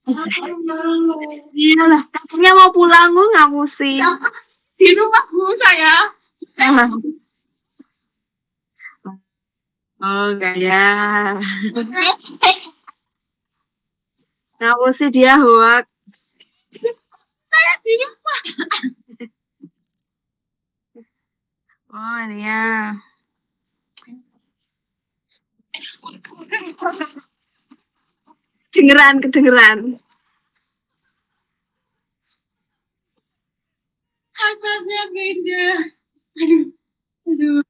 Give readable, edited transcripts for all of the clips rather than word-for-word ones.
Iyalah, katanya mau pulang, gue ngapusin. Di rumah guru saya. Oh, enggak ya. Ngapusin dia hoak. Saya di rumah. Oh, iya. Kedengeran. Kamarnya beda. Aduh.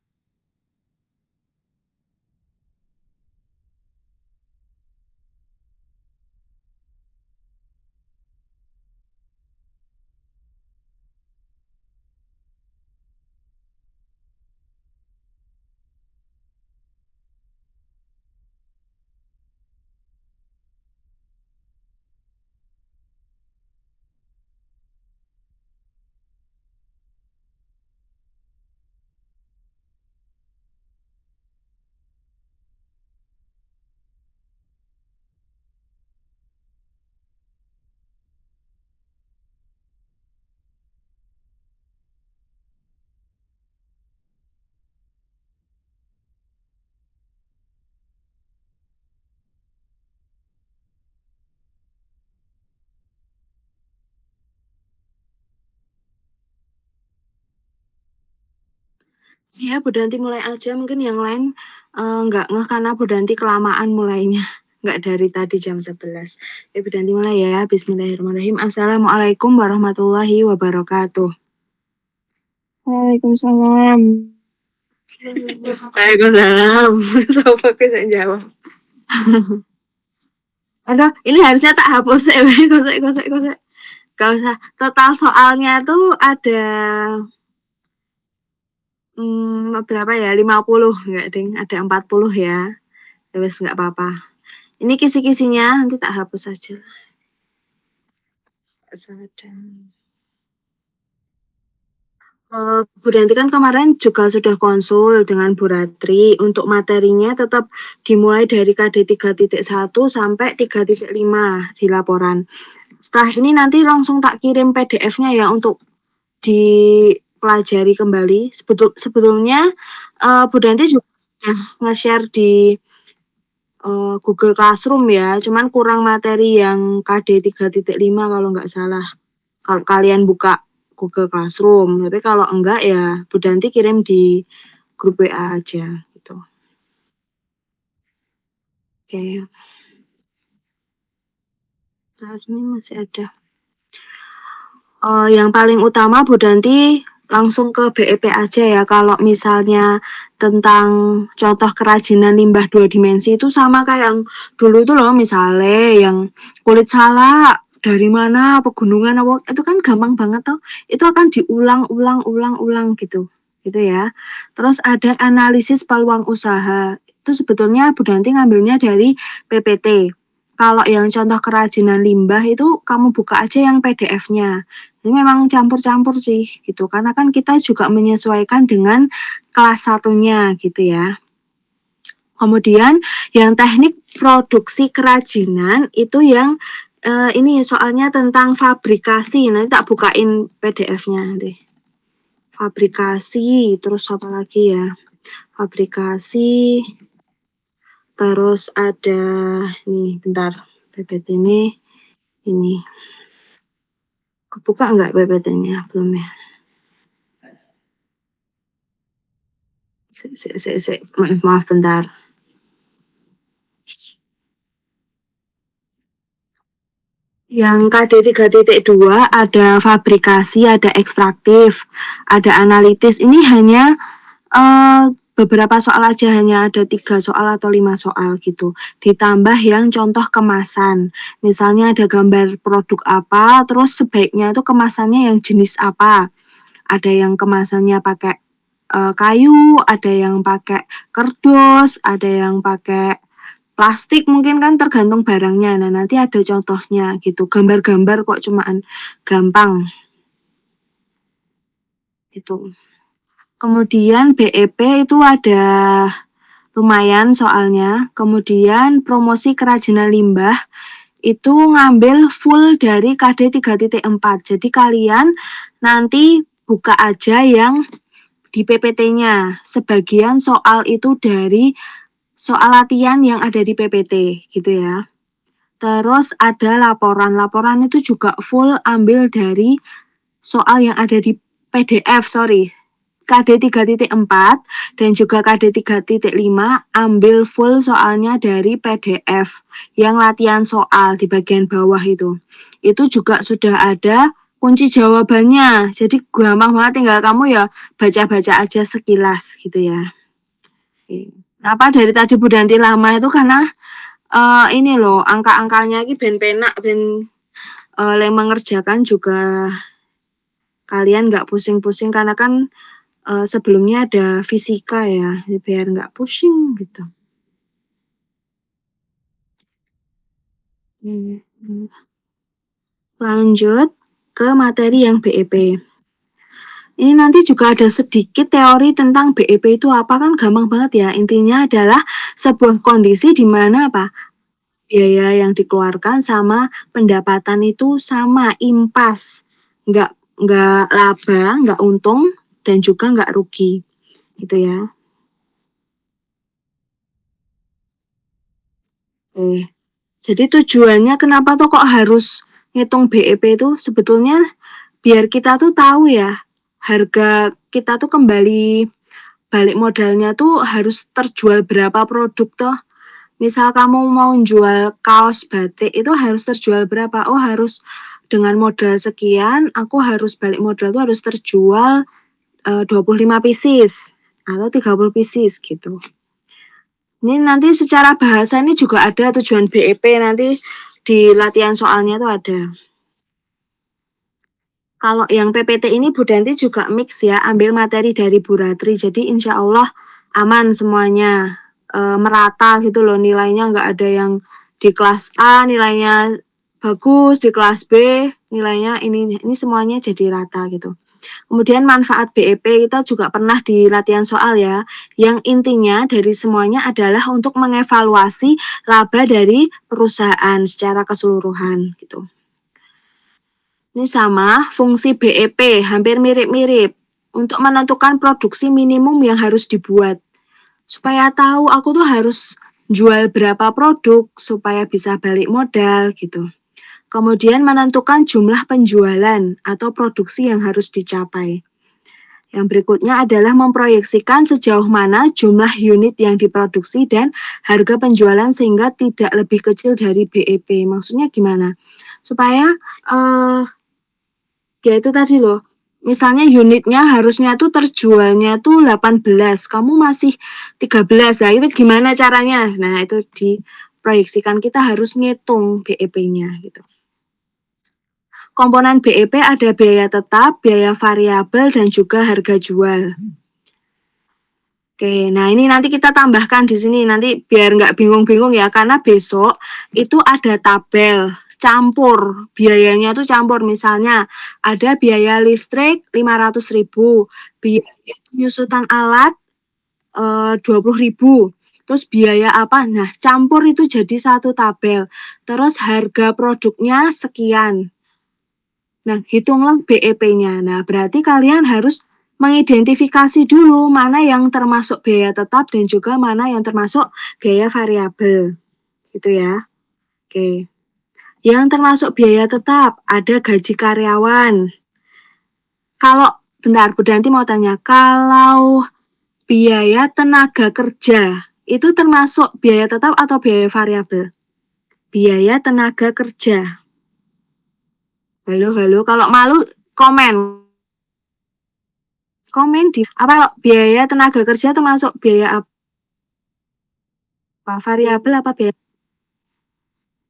Ya, Bu Danti mulai aja. Mungkin yang lain nggak ngeh karena Bu Danti kelamaan mulainya. Nggak dari tadi jam 11. Ya, Bu Danti mulai ya. Bismillahirrahmanirrahim. Assalamualaikum warahmatullahi wabarakatuh. Waalaikumsalam. Waalaikumsalam. Sopo aku bisa jawab. Aduh, ini harusnya tak hapus ya. Gosek. Gak usah. Total soalnya tuh ada berapa ya? 50. Enggak, Ding. Ada 40 ya. Terus nggak apa-apa. Ini kisi-kisinya nanti tak hapus aja. Sadar. Bu Danti kan kemarin juga sudah konsul dengan Bu Ratri untuk materinya tetap dimulai dari KD 3.1 sampai 3.5 di laporan. Setelah ini nanti langsung tak kirim PDF-nya ya untuk dipelajari kembali. Sebetulnya Bu Danti juga nge-share di Google Classroom ya, cuman kurang materi yang KD 3.5 kalau nggak salah. Kalau kalian buka Google Classroom, tapi kalau enggak ya Bu Danti kirim di grup WA aja gitu. Oke. Saat ini masih ada. Yang paling utama Bu Danti langsung ke BEP aja ya. Kalau misalnya tentang contoh kerajinan limbah 2 dimensi itu sama kayak yang dulu itu loh, misalnya yang kulit salak dari mana, pegunungan apa, itu kan gampang banget tuh. Itu akan diulang gitu ya. Terus ada analisis peluang usaha. Itu sebetulnya Bu Danti ngambilnya dari PPT. Kalau yang contoh kerajinan limbah itu kamu buka aja yang PDF-nya. Ini memang campur-campur sih gitu, karena kan kita juga menyesuaikan dengan kelas satunya gitu ya. Kemudian yang teknik produksi kerajinan itu yang ini soalnya tentang fabrikasi. Nanti tak bukain PDF-nya nanti. Fabrikasi, terus apa lagi ya? Fabrikasi, terus ada nih bentar, PPT ini. Kebuka nggak PPT-nya? Belum ya? Maaf bentar. Yang KD 3.2 ada fabrikasi, ada ekstraktif, ada analitis. Ini hanya beberapa soal aja, hanya ada 3 soal atau 5 soal gitu. Ditambah yang contoh kemasan. Misalnya ada gambar produk apa, terus sebaiknya itu kemasannya yang jenis apa. Ada yang kemasannya pakai kayu, ada yang pakai kardus, ada yang pakai plastik, mungkin kan tergantung barangnya. Nah, nanti ada contohnya gitu. Gambar-gambar kok cuman gampang. Gitu. Kemudian BEP itu ada lumayan soalnya. Kemudian promosi kerajinan limbah itu ngambil full dari KD 3.4. Jadi kalian nanti buka aja yang di PPT-nya. Sebagian soal itu dari soal latihan yang ada di PPT gitu ya. Terus ada laporan. Laporan itu juga full ambil dari soal yang ada di PDF, KD 3.4 dan juga KD 3.5 ambil full soalnya dari PDF yang latihan soal di bagian bawah itu. Itu juga sudah ada kunci jawabannya. Jadi gampang banget, tinggal kamu ya baca-baca aja sekilas gitu ya. Apa dari tadi Bu Danti lama itu karena ini loh angka-angkanya ini ben penak ben yang mengerjakan juga kalian nggak pusing-pusing karena kan sebelumnya ada fisika ya, biar nggak pusing gitu. Lanjut ke materi yang BEP. Ini nanti juga ada sedikit teori tentang BEP itu apa, kan gampang banget ya. Intinya adalah sebuah kondisi di mana apa? Biaya yang dikeluarkan sama pendapatan itu sama, impas. Nggak laba, nggak untung, dan juga nggak rugi. Gitu ya. Jadi tujuannya kenapa tuh kok harus ngitung BEP itu sebetulnya biar kita tuh tahu ya harga kita tuh kembali balik modalnya tuh harus terjual berapa produk toh. Misal kamu mau jual kaos batik itu harus terjual berapa? Oh harus dengan modal sekian, aku harus balik modal tuh harus terjual 25 pieces atau 30 pieces gitu. Ini nanti secara bahasa ini juga ada tujuan BEP, nanti di latihan soalnya tuh ada. Kalau yang PPT ini Bu Danti juga mix ya, ambil materi dari Bu Ratri, jadi insya Allah aman semuanya, merata gitu loh nilainya, nggak ada yang di kelas A nilainya bagus, di kelas B nilainya ini semuanya jadi rata gitu. Kemudian manfaat BEP kita juga pernah di latihan soal ya, yang intinya dari semuanya adalah untuk mengevaluasi laba dari perusahaan secara keseluruhan gitu. Ini sama, fungsi BEP hampir mirip-mirip untuk menentukan produksi minimum yang harus dibuat. Supaya tahu aku tuh harus jual berapa produk supaya bisa balik modal gitu. Kemudian menentukan jumlah penjualan atau produksi yang harus dicapai. Yang berikutnya adalah memproyeksikan sejauh mana jumlah unit yang diproduksi dan harga penjualan sehingga tidak lebih kecil dari BEP. Maksudnya gimana? Supaya ya itu tadi loh, misalnya unitnya harusnya tuh terjualnya tuh 18, kamu masih 13, nah itu gimana caranya? Nah itu diproyeksikan, kita harus ngitung BEP-nya gitu. Komponen BEP ada biaya tetap, biaya variabel, dan juga harga jual. Oke, nah ini nanti kita tambahkan di sini, nanti biar nggak bingung-bingung ya, karena besok itu ada tabel campur, biayanya tuh campur, misalnya ada biaya listrik 500.000, biaya penyusutan alat 20.000, terus biaya apa, nah campur itu jadi satu tabel, terus harga produknya sekian. Nah, hitunglah BEP-nya. Nah, berarti kalian harus mengidentifikasi dulu mana yang termasuk biaya tetap dan juga mana yang termasuk biaya variabel. Gitu ya. Oke. Yang termasuk biaya tetap ada gaji karyawan. Kalau, bentar Bu Danti mau tanya, kalau biaya tenaga kerja itu termasuk biaya tetap atau biaya variabel? Biaya tenaga kerja. Halo, kalau malu komen di apa biaya tenaga kerja termasuk biaya apa? Variabel apa biaya?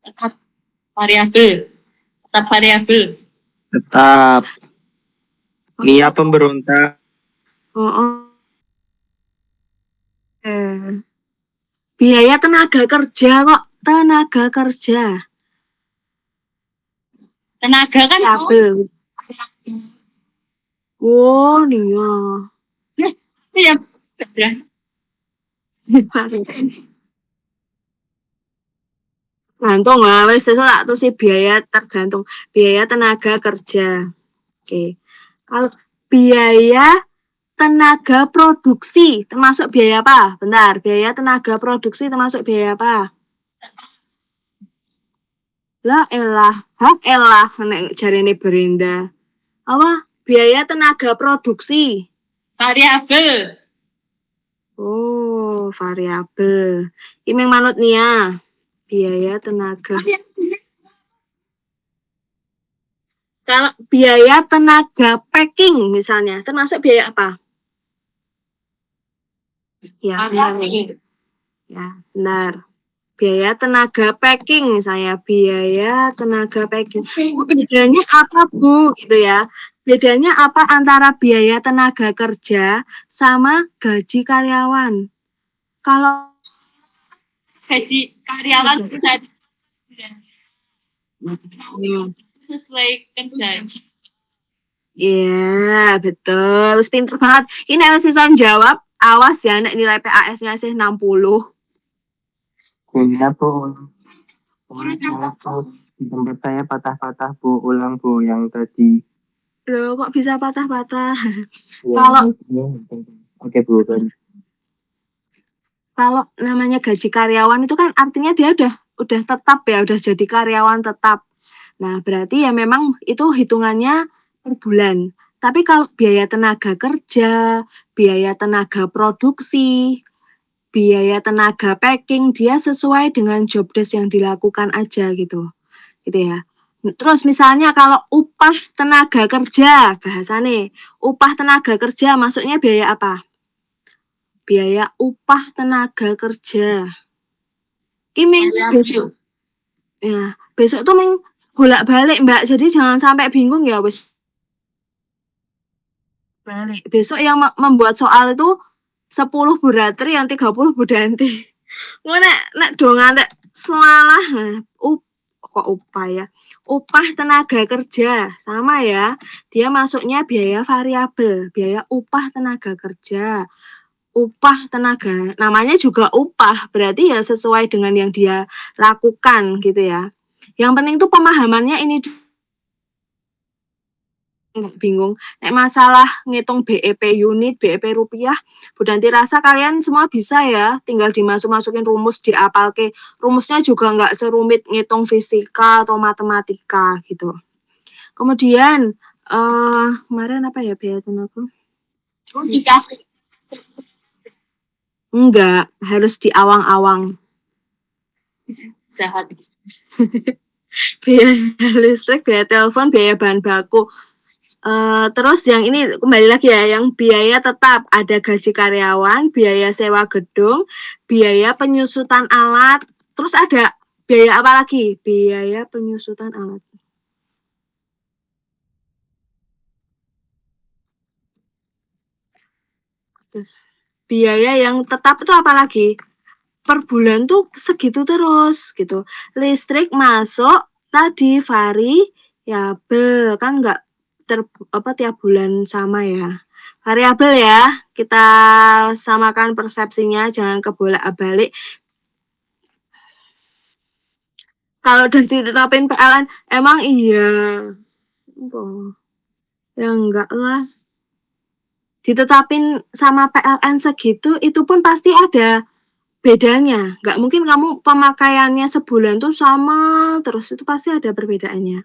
Tetap variabel. Tetap variabel. Tetap. Nia pemberontak. Oh. Biaya tenaga kerja kok, tenaga kerja. Tenaga kan variabel. Oh, Nia. Iya, Gantung lah, wis sesuk tak tulis biaya tergantung biaya tenaga kerja. Oke. Kalau biaya tenaga produksi termasuk biaya apa? Bentar, biaya tenaga produksi termasuk biaya apa? Lah elah nek jarine Brenda. Apa? Biaya tenaga produksi. Variabel. Oh, variabel. Ini manut Nia. Biaya tenaga. Kalau biaya tenaga packing misalnya, termasuk biaya apa? Ya, benar. Variabel. Ya, benar. Biaya tenaga packing misalnya, biaya tenaga packing. Bedanya apa, Bu? Gitu ya. Bedanya apa antara biaya tenaga kerja sama gaji karyawan? Kalau Gaji karyawan bisa sesuai kerjanya. iya, betul. Terus pinter banget. Ini nek sisa jawab, awas ya nek nilai PAS-nya sih 60. Kuliah Bu. Saya tuh di tempat saya patah-patah Bu, ulang Bu yang tadi. Loh, kok bisa patah-patah? Ya, Kalau- oke Bu. Kalau namanya gaji karyawan itu kan artinya dia udah tetap ya, udah jadi karyawan tetap. Nah, berarti ya memang itu hitungannya per bulan. Tapi kalau biaya tenaga kerja, biaya tenaga produksi, biaya tenaga packing, dia sesuai dengan job desk yang dilakukan aja gitu. Gitu ya. Terus misalnya kalau upah tenaga kerja, bahasane, upah tenaga kerja maksudnya biaya apa? Biaya upah tenaga kerja. Kiming besok ya, besok tuh ming bolak-balik Mbak. Jadi jangan sampai bingung ya wis balik. Besok yang membuat soal itu 10 Bu Ratri yang 30 Bu Danti. Ngono nek do ngantek selalah kok upah ya. Upah tenaga kerja sama ya. Dia masuknya biaya variabel, biaya upah tenaga kerja. Upah tenaga, namanya juga upah, berarti ya sesuai dengan yang dia lakukan gitu ya. Yang penting tuh pemahamannya ini bingung. Nek masalah ngitung BEP unit, BEP rupiah, Bu Danti rasa kalian semua bisa ya, tinggal dimasuk-masukin rumus, diapalke. Rumusnya juga nggak serumit ngitung fisika atau matematika gitu. Kemudian, kemarin apa ya biaya tenaga? Dikasih Enggak, harus diawang-awang. jahat. Biaya listrik, biaya telepon, biaya bahan baku. Terus yang ini kembali lagi ya, yang biaya tetap ada gaji karyawan, biaya sewa gedung, biaya penyusutan alat, terus ada biaya apa lagi? Biaya penyusutan alat. Biaya yang tetap itu apa lagi? Per bulan tuh segitu terus gitu. Listrik masuk tadi variabel kan nggak tiap bulan sama ya. Variabel ya, kita samakan persepsinya, jangan kebolak-balik. Kalau udah ditetapin PLN, emang iya. Ya enggak lah. Ditetapin sama PLN segitu, itu pun pasti ada bedanya. Nggak mungkin kamu pemakaiannya sebulan tuh sama terus, itu pasti ada perbedaannya.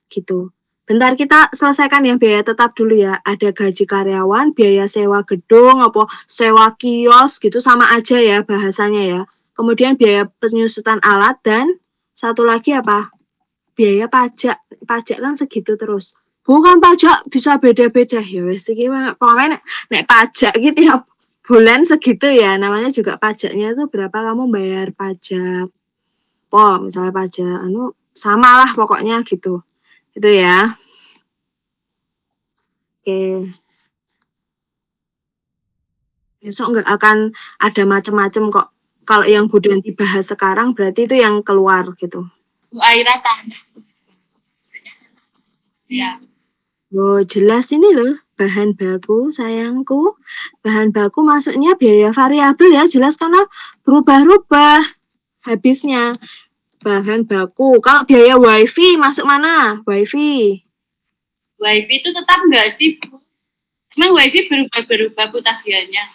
Gitu. Bentar kita selesaikan yang biaya tetap dulu ya. Ada gaji karyawan, biaya sewa gedung, apa sewa kios gitu sama aja ya bahasanya ya. Kemudian biaya penyusutan alat dan satu lagi apa? Biaya pajak. Pajak kan segitu terus. Bukan pajak bisa beda-beda ya wes iki pokoknya nek pajak gitu ya bulan segitu ya, namanya juga pajaknya itu berapa kamu bayar pajak. Misalnya pajak sama lah pokoknya gitu. Itu ya. Oke. Besok nggak akan ada macam-macam kok. Kalau yang Bu Danti bahas sekarang berarti itu yang keluar gitu. Bu Aira tanya. Ya. Jelas ini loh, bahan baku sayangku. Bahan baku masuknya biaya variabel ya, jelas karena berubah-ubah habisnya. bahan baku. Kalau biaya wifi masuk mana? Wifi. Wifi itu tetap nggak sih, Bu? Cuma wifi berubah-berubah Bu tagihannya.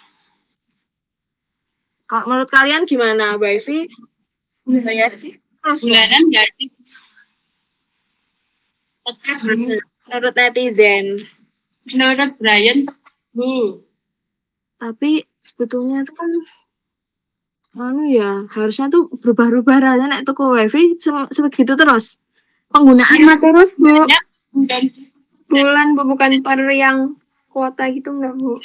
Kalau menurut kalian gimana? Wifi bayar sih? Terus Bulanan nggak sih? Tetap, Bu. menurut netizen. Menurut Brian, Bu. Tapi sebetulnya itu kan ya harusnya tuh berubah-ubah rasanya nek toko wifi sebegitu terus penggunaannya terus Bu. Ya, dan Bulan Bu, bukan per yang kuota gitu nggak Bu?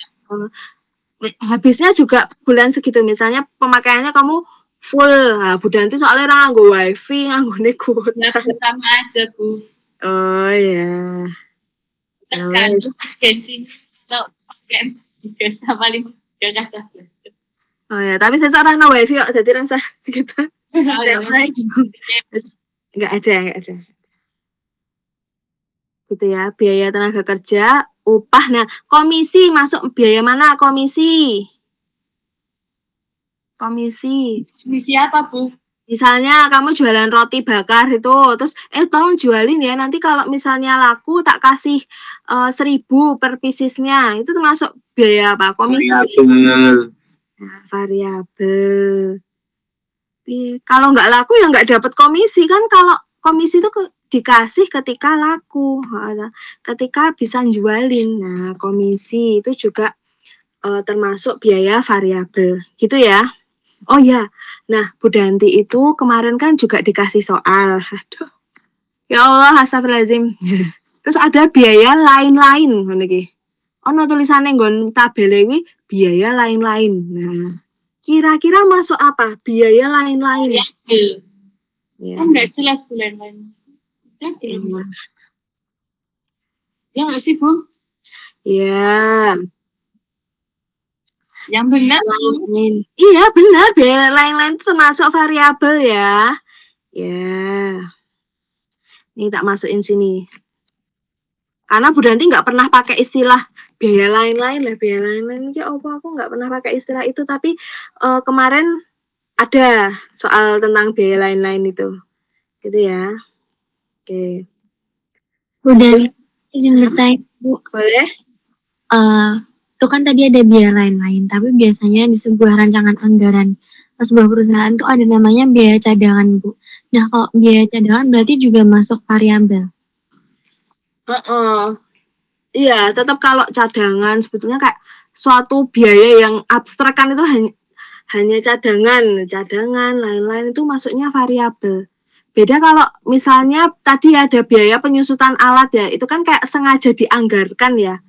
Habisnya juga bulan segitu, misalnya pemakaiannya kamu full. Nah, Bu Danti soalnya nganggo wifi, nganggo kuota. ya sama aja Bu. Oh ya. Tergantung agensinya. Kalau pakai 3 sama 5 ya kata. Oh ya, tapi seseorang no wifi kok jadi rasa kita nggak ada. Gitu ya, biaya tenaga kerja, upah. Nah, komisi masuk biaya mana? Komisi. Misi apa Bu? Misalnya kamu jualan roti bakar itu, terus tolong jualin ya, nanti kalau misalnya laku tak kasih 1.000 per piecesnya. Itu termasuk biaya apa? Komisi. Variabel. Nah, variabel. Kalau nggak laku ya nggak dapat komisi kan. Kalau komisi itu dikasih ketika laku, ketika bisa jualin. Nah, komisi itu juga termasuk biaya variabel, gitu ya. Oh ya, nah Bu Danti itu kemarin kan juga dikasih soal. Aduh, ya Allah, astagfirullahaladzim. Terus ada biaya lain-lain, ono tulisannya nggon tabel ini biaya lain-lain. Nah, kira-kira masuk apa? Biaya lain-lain. Ya. Kan nggak jelas bulan lain. Iya. Ya nggak sih Bu? Ya. Yang benar lain. Iya benar, biaya lain-lain itu termasuk variabel ya. Ya. Ini tak masukin sini. Karena Bu Danti nggak pernah pakai istilah biaya lain-lain lah, biaya lain-lain. Ya apa aku nggak pernah pakai istilah itu, tapi kemarin ada soal tentang biaya lain-lain itu. Gitu ya. Oke. Udah izin bertanya Bu. Boleh? Itu kan tadi ada biaya lain-lain, tapi biasanya di sebuah rancangan anggaran sebuah perusahaan tuh ada namanya biaya cadangan Bu. Nah kalau biaya cadangan berarti juga masuk variabel. Iya, tetap kalau cadangan sebetulnya kayak suatu biaya yang abstrak kan, itu hanya cadangan lain-lain itu masuknya variabel. Beda kalau misalnya tadi ada biaya penyusutan alat ya, itu kan kayak sengaja dianggarkan ya.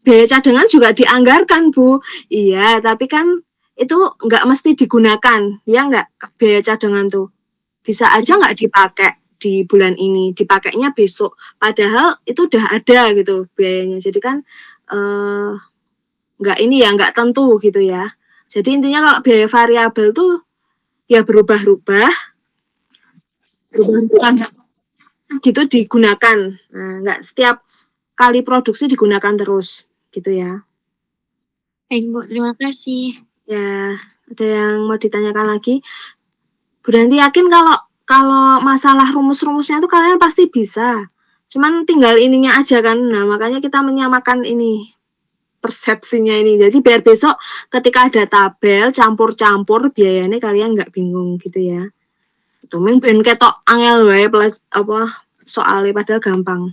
Biaya cadangan juga dianggarkan Bu. Iya, tapi kan itu nggak mesti digunakan, ya nggak, biaya cadangan tuh. Bisa aja nggak dipakai di bulan ini, dipakainya besok. Padahal itu udah ada gitu biayanya. Jadi kan nggak nggak tentu gitu ya. Jadi intinya kalau biaya variabel tuh ya berubah-ubah gitu digunakan. Nah, nggak setiap kali produksi digunakan terus gitu ya. Baik Bu, terima kasih. Ya, ada yang mau ditanyakan lagi? Bu Danti yakin kalau masalah rumus-rumusnya itu kalian pasti bisa. Cuman tinggal ininya aja kan. Nah, makanya kita menyamakan ini persepsinya ini. Jadi biar besok ketika ada tabel campur-campur biayanya kalian nggak bingung gitu ya. Itu men ben ketok angel wae soalnya padahal gampang.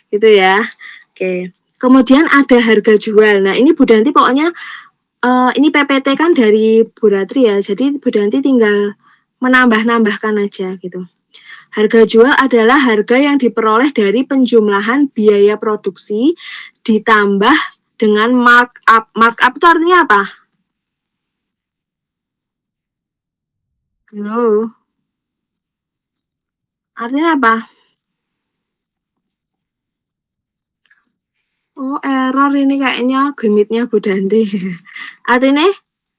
Gitu ya. Oke. Kemudian ada harga jual. Nah, ini Bu Danti pokoknya ini PPT kan dari Bu Ratri ya. Jadi Bu Danti tinggal menambah-nambahkan aja gitu. Harga jual adalah harga yang diperoleh dari penjumlahan biaya produksi ditambah dengan markup. Markup itu artinya apa? Halo. Artinya apa? Oh, error ini kayaknya gemitnya Bu Danti. Artinya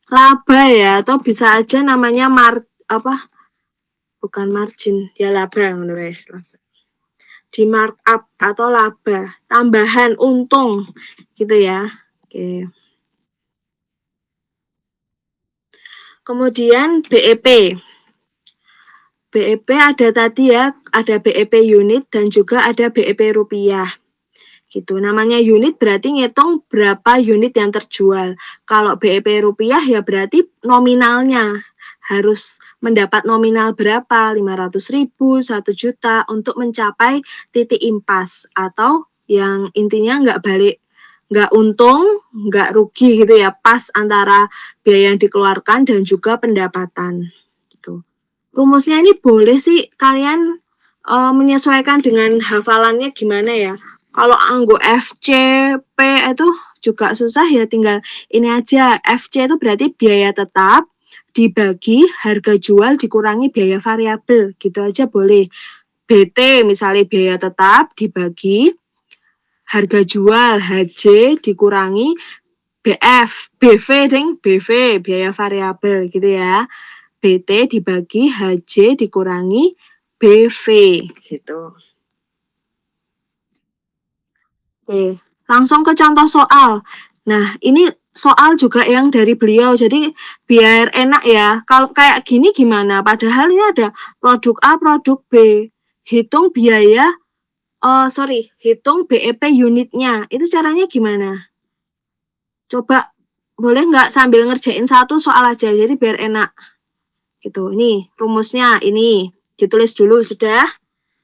laba ya, atau bisa aja namanya bukan margin, ya laba guys. Di markup atau laba, tambahan untung gitu ya. Oke. Kemudian BEP. BEP ada tadi ya, ada BEP unit dan juga ada BEP rupiah. Gitu. Namanya unit berarti ngitung berapa unit yang terjual. Kalau BEP rupiah ya berarti nominalnya. Harus mendapat nominal berapa? 500.000, 1 juta untuk mencapai titik impas atau yang intinya nggak untung, nggak rugi gitu ya, pas antara biaya yang dikeluarkan dan juga pendapatan gitu. Rumusnya ini boleh sih kalian menyesuaikan dengan hafalannya gimana ya. Kalau anggo FC, P itu juga susah ya, tinggal ini aja. FC itu berarti biaya tetap dibagi harga jual dikurangi biaya variabel, gitu aja boleh. BT misalnya biaya tetap dibagi harga jual HJ dikurangi BF, BV BV biaya variabel gitu ya. BT dibagi HJ dikurangi BV gitu. Oke, langsung ke contoh soal. Nah, ini soal juga yang dari beliau. Jadi biar enak ya. Kalau kayak gini gimana? Padahal ini ada produk A, produk B. Hitung biaya, hitung BEP unitnya. Itu caranya gimana? Coba boleh nggak sambil ngerjain satu soal aja. Jadi biar enak. Gitu. Ini rumusnya ini. Ditulis dulu sudah.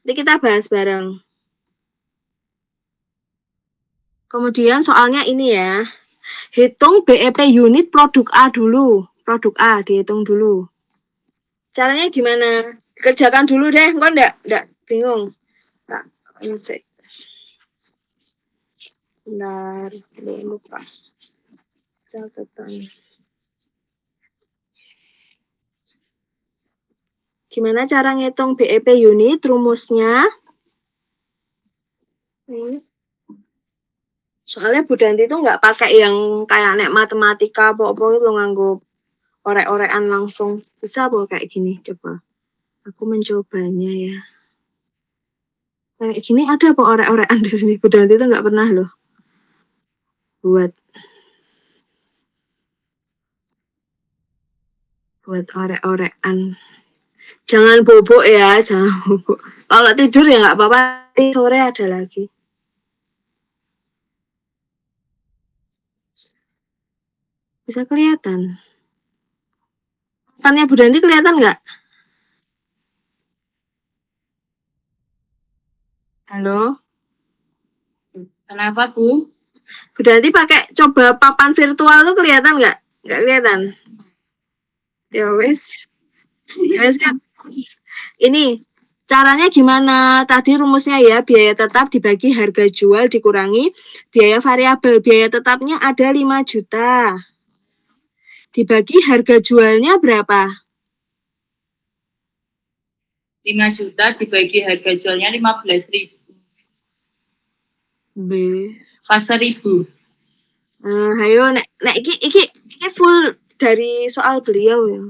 Nanti kita bahas bareng. Kemudian soalnya ini ya. Hitung BEP unit produk A dulu. Produk A dihitung dulu. Caranya gimana? Kerjakan dulu deh. Kok enggak bingung. Nah, cek. Bentar, lupa. Catatan. Gimana cara ngitung BEP unit? Rumusnya. Soalnya Bu Danti itu nggak pakai yang kayak nek matematika apa-apa itu nganggo orek-orekan langsung. Bisa apa kayak gini? Coba. Aku mencobanya ya. Kayak gini ada apa orek-orekan di sini? Bu Danti itu nggak pernah loh buat orek-orekan. Jangan bobok ya, jangan bobok. Kalau tidur ya nggak apa-apa. Sore ada lagi. Bisa kelihatan. Papannya Bu Danti kelihatan nggak? Halo? Kenapa, Bu? Bu Danti pakai coba papan virtual tuh kelihatan nggak? Nggak kelihatan. Ya wes. Ya wes kan. Ini caranya gimana? Tadi rumusnya ya, biaya tetap dibagi harga jual dikurangi biaya variabel. Biaya tetapnya ada 5 juta. Dibagi harga jualnya berapa? 5 juta dibagi harga jualnya 15.000. B. Pas 1.000. Ayo nek iki full dari soal beliau ya.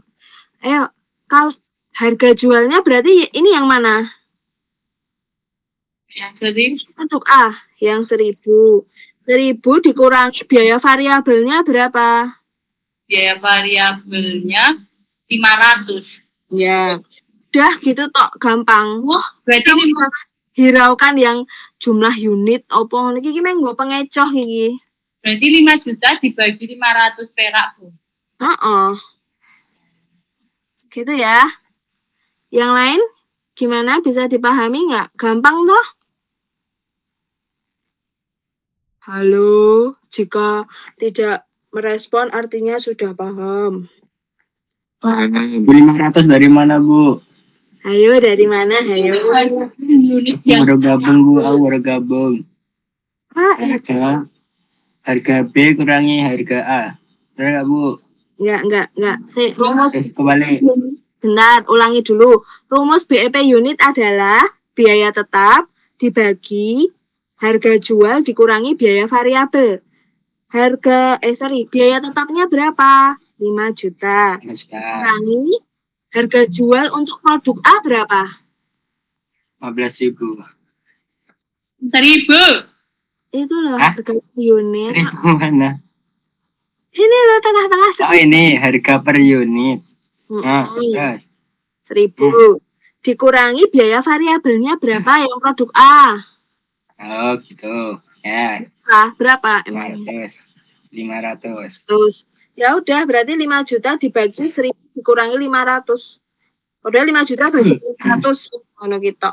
Ayo, kalau harga jualnya berarti ini yang mana? Yang 1.000. Untuk A, yang 1.000. 1.000 dikurangi biaya variabelnya berapa? Biaya variabelnya 500. Ya. Udah gitu tok, gampang. Wah, berarti Hiraukan yang jumlah unit opo iki meng nggo pengecoh iki. Berarti 5 juta dibagi 500 perak, Bu. Gitu ya. Yang lain gimana, bisa dipahami nggak? Gampang toh? Halo, jika tidak merespon artinya sudah paham. 500 dari mana, Bu? Ayo, dari mana? Ayo. Unit yang Baru gabung, Bu. Aku baru gabung. Harga B kurangi harga A. Benar nggak, Bu? Enggak. Rumus. Terus kembali. Bentar, ulangi dulu. Rumus BEP unit adalah biaya tetap dibagi harga jual dikurangi biaya variabel. Biaya tetapnya berapa? 5 juta. Kurangi harga jual untuk produk A berapa? 15.000. 1.000. Itu loh harga unit. 1.000 mana? Ini loh tengah-tengah. Oh, ini harga per unit. Nah, terus. 1.000. dikurangi biaya variabelnya berapa yang produk A. Oh gitu. Ya, Berapa emang? 500. Terus ya udah berarti 5 juta dibagi 1000 dikurangi 500. Udah 5 juta bagi 500 ngono gitu.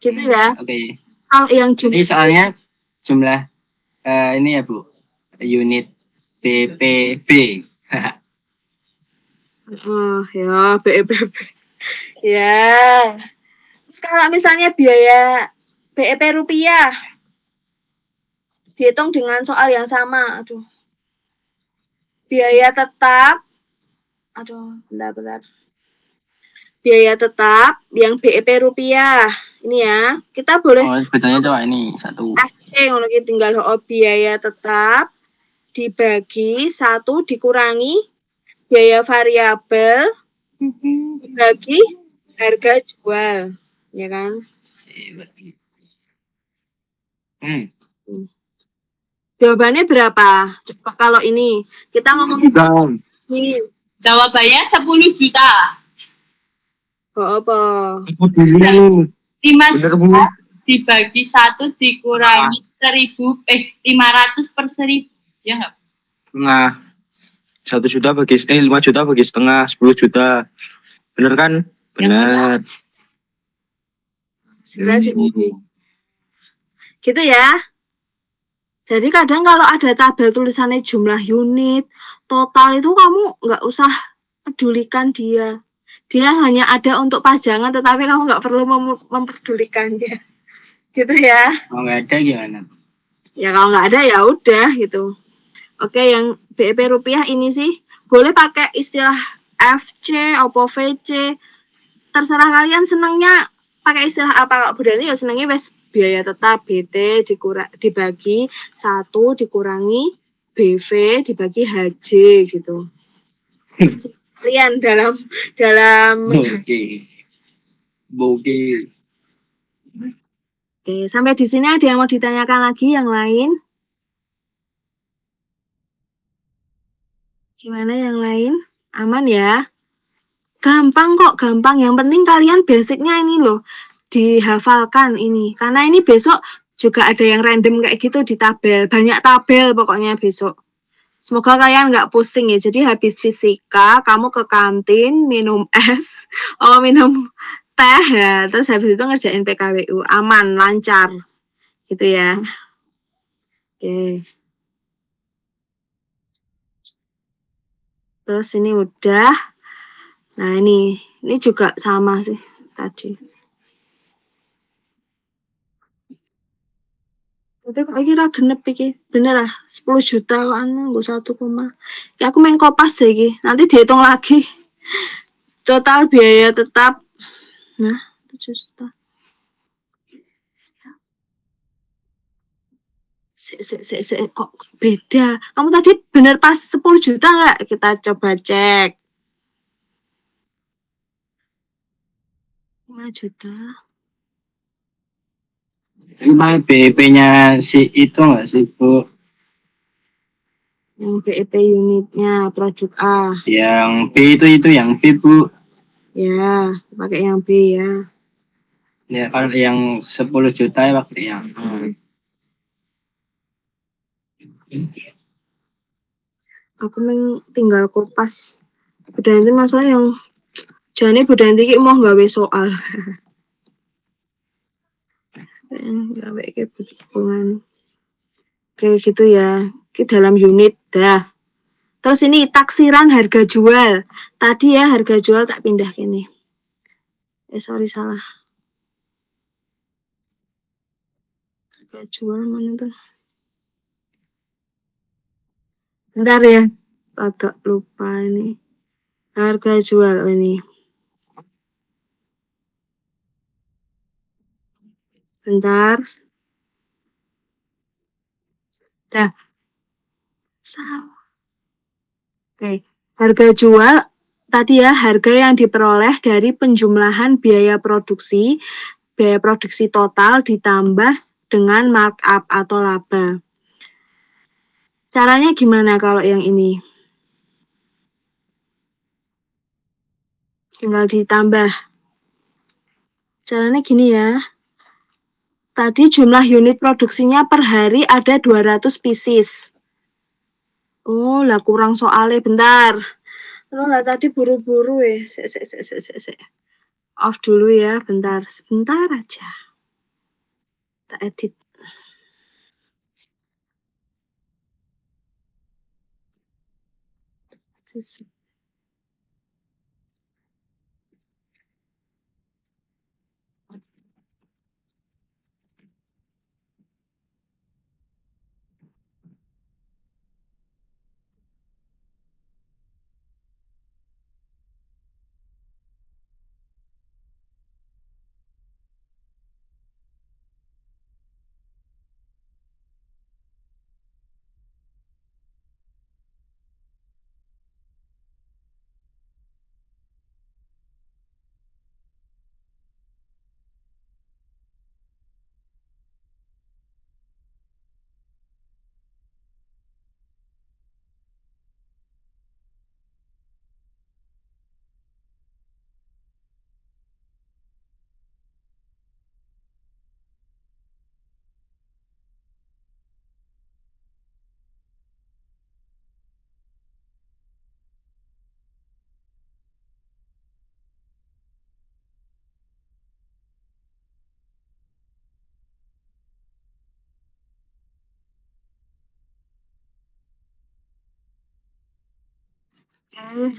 Gitu ya. Oke. Kalau yang Jadi soalnya jumlah ini ya Bu, unit BPB. ya BEP. Ya. Terus kalau misalnya biaya BEP rupiah dihitung dengan soal yang sama. Aduh. Biaya tetap. Aduh, bentar. Biaya tetap yang BEP rupiah. Ini ya. Kita boleh Oh, bedanya coba ini satu. FC ngono ki tinggal biaya tetap dibagi 1 dikurangi biaya variabel dibagi harga jual. Ya kan? Jawabannya berapa? Coba kalau ini kita ngomong ini. Jawabannya 10 juta. Apa? Aku dulu. 5 Bener, Bu. juta dibagi 1 dikurangi 500 per 1000. Ya nggak? Setengah. 1 juta bagi 5 juta bagi setengah 10 juta. Bener kan? Bener. Gitu ya. Jadi kadang kalau ada tabel tulisannya jumlah unit, total itu kamu nggak usah pedulikan dia. Dia hanya ada untuk pajangan tetapi kamu nggak perlu memperdulikannya. Gitu ya. Kalau nggak ada gimana? Ya kalau nggak ada ya udah gitu. Oke, yang BEP rupiah ini sih boleh pakai istilah FC, opo VC. Terserah kalian senangnya pakai istilah apa. Kok berarti ya senangnya wes biaya tetap BT dibagi 1 dikurangi BV dibagi HJ gitu. Kalian dalam Oke. Oke, sampai di sini ada yang mau ditanyakan lagi yang lain? Gimana yang lain? Aman ya? Gampang kok, gampang. Yang penting kalian basicnya ini loh, dihafalkan ini. Karena ini besok juga ada yang random kayak gitu di tabel. Banyak tabel pokoknya besok. Semoga kalian nggak pusing ya. Jadi habis fisika, kamu ke kantin, minum es, minum teh ya. Terus habis itu ngerjain PKWU. Aman, lancar. Gitu ya. Oke. Terus ini udah. Nah ini juga sama sih tadi. Tapi kok kira genep iki. Bener lah 10 juta kan nggo 1, ya aku main kopas deh iki. Nanti dihitung lagi. Total biaya tetap. Nah, 7 juta. Kok beda. Kamu tadi bener pas 10 juta nggak? Kita coba cek. 5 juta. Ini BEP-nya si itu nggak sih Bu? Yang BEP unitnya produk A. Yang B itu yang B Bu. Ya, pakai yang B ya. Ya kalau yang 10 juta ya pakai yang Aku tinggal kopas. Budanti masalah yang jane Budanti ki mau gawe soal. Gawe kayak hubungan. Kayak gitu ya. Ki dalam unit dah. Terus ini taksiran harga jual. Tadi ya harga jual tak pindah kene. Sorry salah. Harga jual mana tuh? Bentar ya. Agak lupa ini. Harga jual ini. Bentar. Dah. Salah. Oke. Harga jual tadi ya harga yang diperoleh dari penjumlahan biaya produksi total ditambah dengan markup atau laba. Caranya gimana kalau yang ini? Tinggal ditambah. Caranya gini ya. Tadi jumlah unit produksinya per hari ada 200 pieces. Oh, lah kurang soalnya bentar. Oh, lah tadi buru-buru ya. Sek. Off dulu ya, bentar. Sebentar aja. Tak edit. Oke.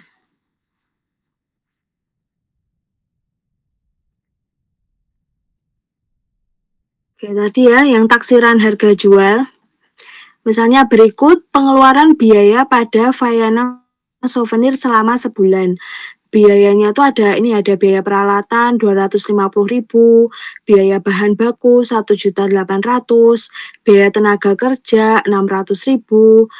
Oke, tadi ya yang taksiran harga jual. Misalnya berikut pengeluaran biaya pada Vaiana Souvenir selama sebulan. Biayanya tuh ada biaya peralatan 250.000, biaya bahan baku 1.800.000, biaya tenaga kerja 600.000,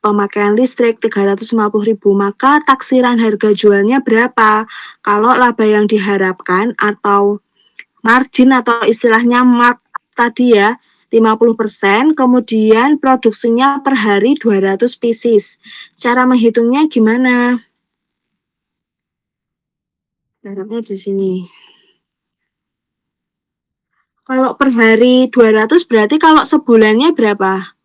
pemakaian listrik 350.000. Maka taksiran harga jualnya berapa? Kalau laba yang diharapkan atau margin atau istilahnya mark tadi ya 50%, kemudian produksinya per hari 200 pieces. Cara menghitungnya gimana? Caranya di sini. Kalau per hari 200 berarti kalau sebulannya berapa?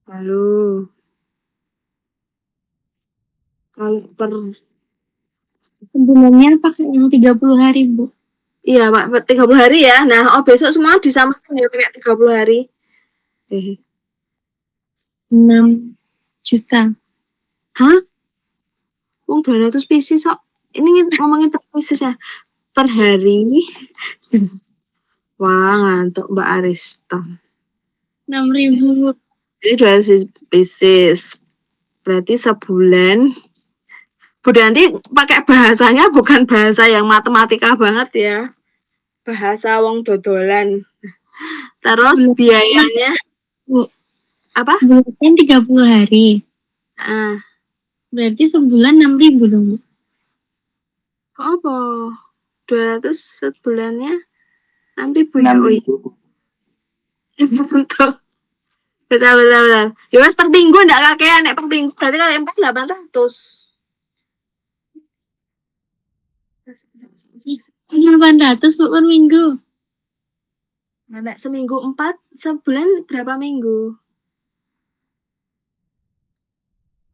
Halo. Kalau per Sebenarnya pakai yang 30 hari, Bu. iya, Pak, per 30 hari ya. Nah, besok semua disamakan ya pakai 30 hari. 6 juta. Hah? 200 pieces kok. Ini ngomongin per pieces ya. Per hari. Wah, ngantuk Mbak Arista. 6.000. Jadi 200 pieces. Berarti sebulan. Bu Danti pakai bahasanya bukan bahasa yang matematika banget ya. Bahasa wong dodolan. Terus biayanya Bu, apa? sebulan kan 30 hari. Ah, Berarti sebulan 6.000 dong, Bu. apa? 200 sebulannya 6.000 ya. Oh, iya. Betul. Betul. Ya wes per minggu ndak kakean nek per minggu berarti kalau 800. 800 Bu per minggu. Nah, nek seminggu 4, sebulan berapa minggu?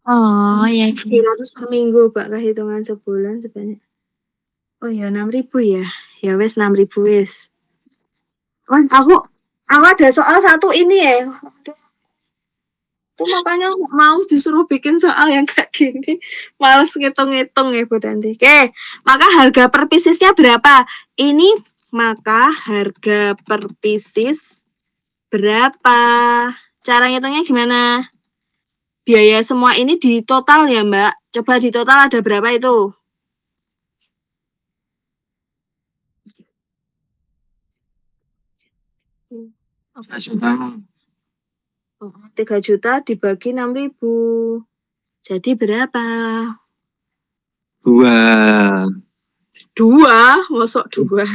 Oh, ya. 300 per minggu, Pak, hitungan sebulan sebanyak. Oh ya 6.000 ya. Ya wes 6.000 wes. Oh, aku ada soal satu ini ya. Tuh makanya mau disuruh bikin soal yang kayak gini. Males ngitung-ngitung ya Bu Danti. Oke, maka harga per piecesnya berapa? Ini maka harga per pieces berapa? Cara ngitungnya gimana? Biaya semua ini di total ya Mbak. Coba di total ada berapa itu? Sudah 3 juta dibagi 6.000. Jadi berapa? 2. 2? Masuk 2.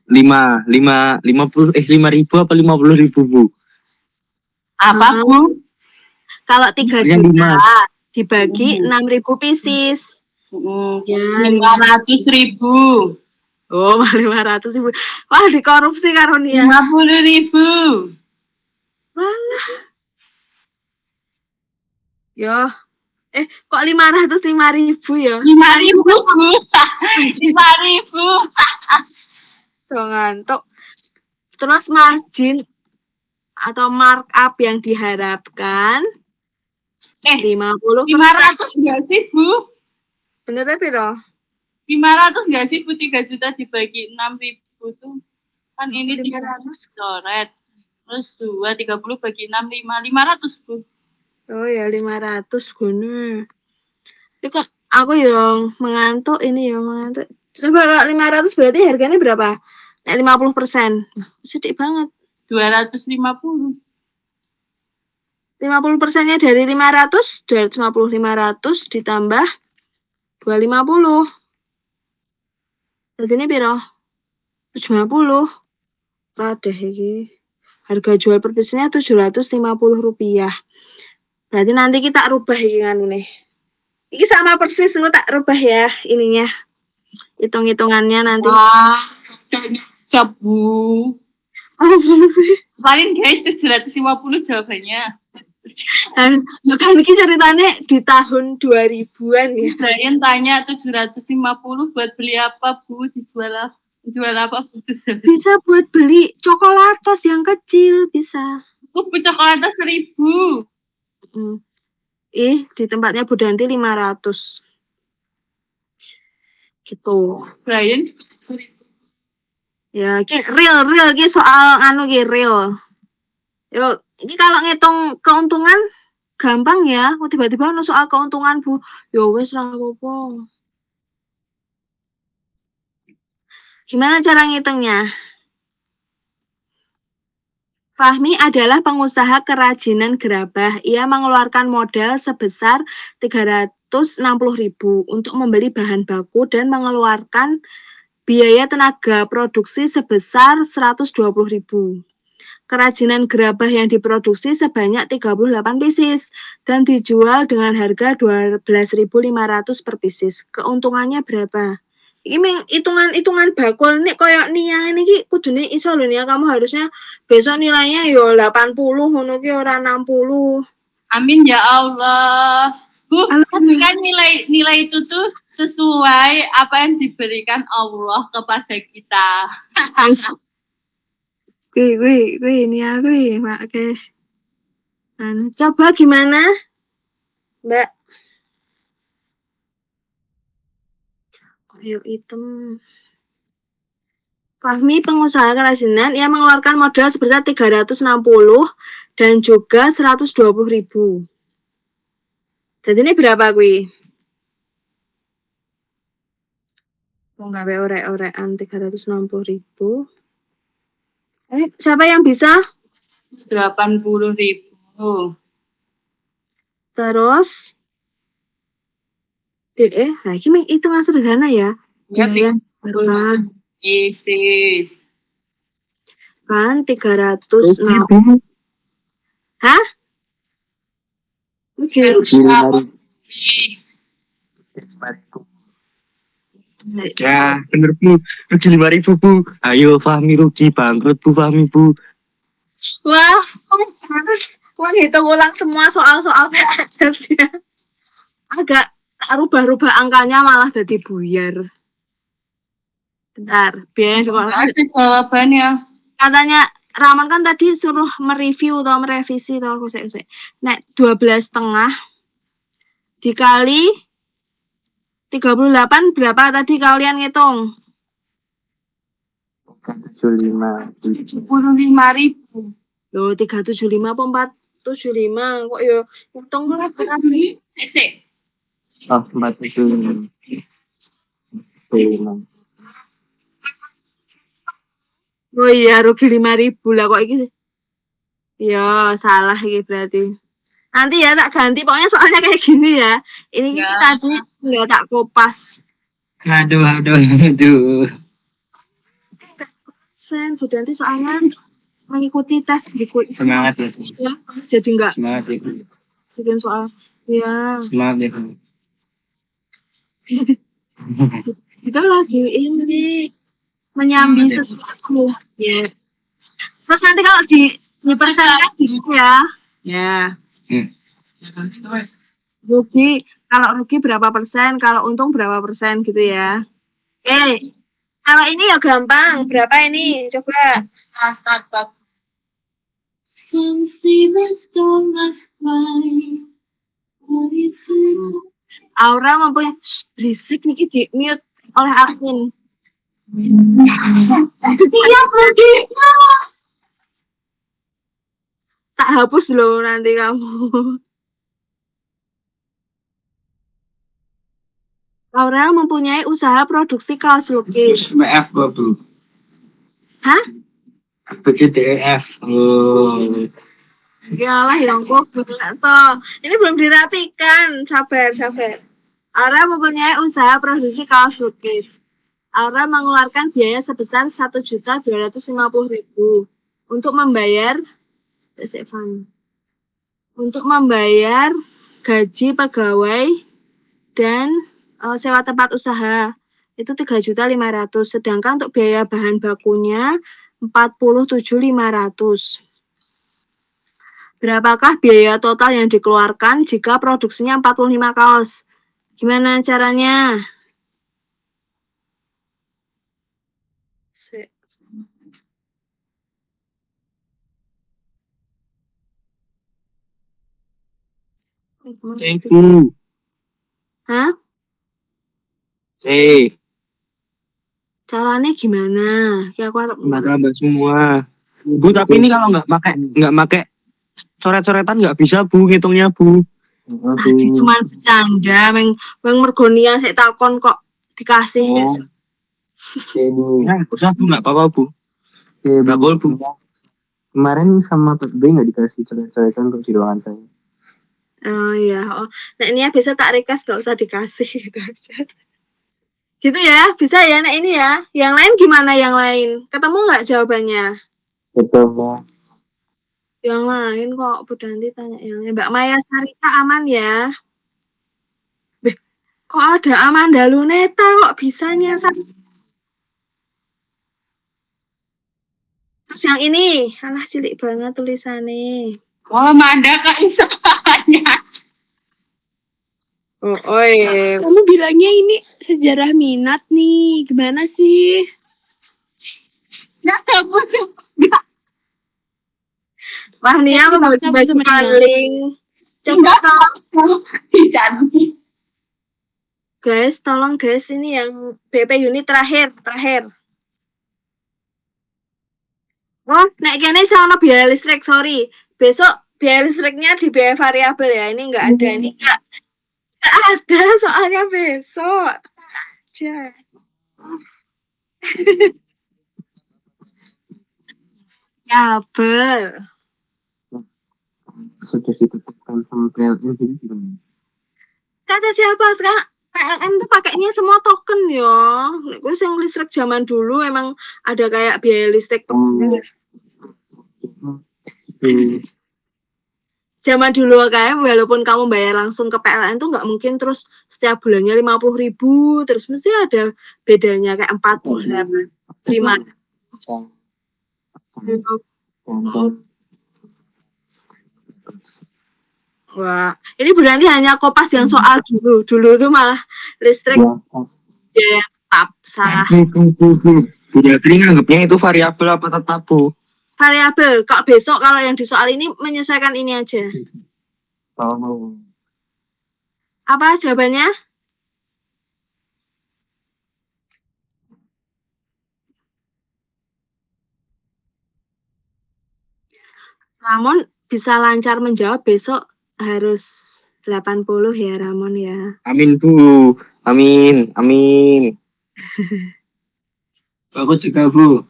5.000 apa 50.000 Bu? Apa Bu? Kalau 3 Yang juta 5. dibagi 6.000 pieces. Ya, 500.000. Oh, 500.000. Wah, dikorupsi karo Nia. 50.000. Walah. Yo. Kok 505.000 ya? 5.000, Bu. 5.000. Dong ngantuk. Terus margin atau markup yang diharapkan 50%. 500 nggak sih, Bu? Bener tapi loh. 500 nggak sih, Bu? 3 juta dibagi 6.000 tuh. Kan ini 500. coret. Terus 2, 30 bagi 6, 500, Bu. Oh ya 500 guna. Kok aku yang mengantuk ini ya mengantuk. Coba kalau 500 berarti harganya berapa? Nek 50%. Sedikit banget. 250. 50%-nya dari 500, 250, 500 ditambah 250. Jadi ini piro? 750. Radeh iki. Harga jual per piecenya Rp750. Berarti nanti kita rubah iki nganu nih. Iki sama persis engko tak rubah ya ininya. Hitung-hitungannya nanti. Wah, udah Bu. Apa sih? Paling guys 750 jawabannya. Ya kan iki ceritanya di tahun 2000-an ya. Kalian tanya 750 buat beli apa, Bu? Dijual apa, Bu? Bisa buat beli coklatos yang kecil bisa. Bu, coklat 1.000. Di tempatnya Bu Danti 500. Gitu. Brian Ya, ki real ki soal anu ki real. Yo, ini kalau ngitung keuntungan gampang ya. Kok tiba-tiba ono soal keuntungan, Bu. Yo wis ra apa-apa. Gimana cara ngitungnya? Fahmi adalah pengusaha kerajinan gerabah. Ia mengeluarkan modal sebesar 360.000 untuk membeli bahan baku dan mengeluarkan biaya tenaga produksi sebesar 120.000. Kerajinan gerabah yang diproduksi sebanyak 38 pieces dan dijual dengan harga 12.500 per pieces. Keuntungannya berapa? Ini hitungan bakul nih koyok Nia ini ki kudune iso lho Nia, kamu harusnya besok nilainya yo 80 ngono ki ora 60. Amin ya Allah. Bu, tapi kan nilai itu tuh sesuai apa yang diberikan Allah kepada kita. Gue Nia gue mak ke. Coba gimana? Mbak. Koyok hitam. Fahmi pengusaha kerajinan, ia mengeluarkan modal sebesar 360 dan juga 120.000. Jadi ini berapa kui? Mau gawe orek-orekan 360.000. Siapa yang bisa? 80.000. Terus ini hitungan sederhana ya. Ya, Kan isi. kan 360. Hah? Oke. Ya, bener Bu. Rugi 5.000 Bu. Ayo Fahmi rugi bangkrut Bu Fahmi Bu. Wah, mau hitung ulang semua soal-soal PNS ya. Agak rubah-rubah angkanya malah jadi buyar. Bentar, biaya Ada jawabannya. katanya Ramon kan tadi suruh mereview atau merevisi atau usik. Nek 12,5 dikali 38 berapa tadi kalian ngitung? 75. 75.000. Loh 375 apa 475 kok ya hitung Sik. Oh, 47. Oh iya rugi 5.000 lah kok iki. Ya salah iki berarti. Nanti ya tak ganti pokoknya soalnya kayak gini ya. Ini Ya. tadi nggak tak kopas. Aduh. Bu Danti soalnya mengikuti tes berikut. Semangat ya. Ya, jadi nggak Semangat ya. bikin soal. Ya. Semangat ya. Itu lagi ini menyambi sesuatu. Ya. Terus nanti kalau dipersenkan gitu ya. Ya. Rugi, kalau rugi berapa persen, kalau untung berapa persen gitu ya. Kalau ini ya gampang, berapa ini? Coba. Start. Aura mempunyai berisik nih di mute oleh admin. Iya, pergi. Tak hapus loh nanti kamu. Aurel mempunyai usaha produksi kaos lukis. PF bubble. Hah? BCDEF. Oh. Yalah yang kok toh. Ini belum dirapikan. Sabar. Aurel mempunyai usaha produksi kaos lukis. Aurel mengeluarkan biaya sebesar 1.250.000 untuk membayar gaji pegawai dan sewa tempat usaha itu 3.500.000, sedangkan untuk biaya bahan bakunya 47.500. Berapakah biaya total yang dikeluarkan jika produksinya 45 kaos? Gimana caranya? Bu. Hah? Caranya gimana? Ya aku Mbak semua. Bu, tapi ini kalau nggak pakai coret-coretan nggak bisa Bu ngitungnya Bu. tadi cuma bercanda, meng mergonia saya takon kok dikasih. Ya, usah Bu, nggak apa-apa Bu. Nggak boleh Bu. Kemarin sama Pak B nggak dikasih coret-coretan untuk di ruangan saya. Oh iya, nah ini ya bisa tak request gak usah dikasih gitu aja. Gitu ya, bisa ya. Nah ini ya, yang lain gimana yang lain? Ketemu nggak jawabannya? Betul, Mbak. Yang lain kok Bu Danti tanya yang lain. Mbak Maya Sarita aman ya? Kok ada Amanda Luneta kok bisanya? Terus yang ini, alah cilik banget tulisannya. Oh, Manda Kak Isanya. Oh iya. Kamu bilangnya ini sejarah minat nih. Gimana sih? Enggak. Wah, Nia membagikan link. Coba tolong. Tidak. Guys, tolong guys, ini yang BP unit terakhir. Oh, nek kene sama biaya listrik, sorry. Besok biaya listriknya di biaya variabel ya. Ini enggak ada, ini enggak ada soalnya besok. Aja. Kabel. Sudah ditetapkan sama PLN jadi gimana? Kata siapa sekarang? PLN tuh pakainya semua token ya. Nek gue sing listrik zaman dulu emang ada kayak biaya listrik. Zaman dulu kayak walaupun kamu bayar langsung ke PLN tuh nggak mungkin terus setiap bulannya 50.000 terus mesti ada bedanya kayak 48 5. Wah, ini berarti hanya Kopas yang soal dulu tuh malah listrik biaya tetap salah. Bu Datri nganggapnya itu variabel apa tetap Bu? Variabel. Kok besok kalau yang di soal ini menyesuaikan ini aja. Oh. Apa jawabannya? Ramon bisa lancar menjawab besok harus 80 ya Ramon ya. Amin Bu. Amin. Aku juga Bu.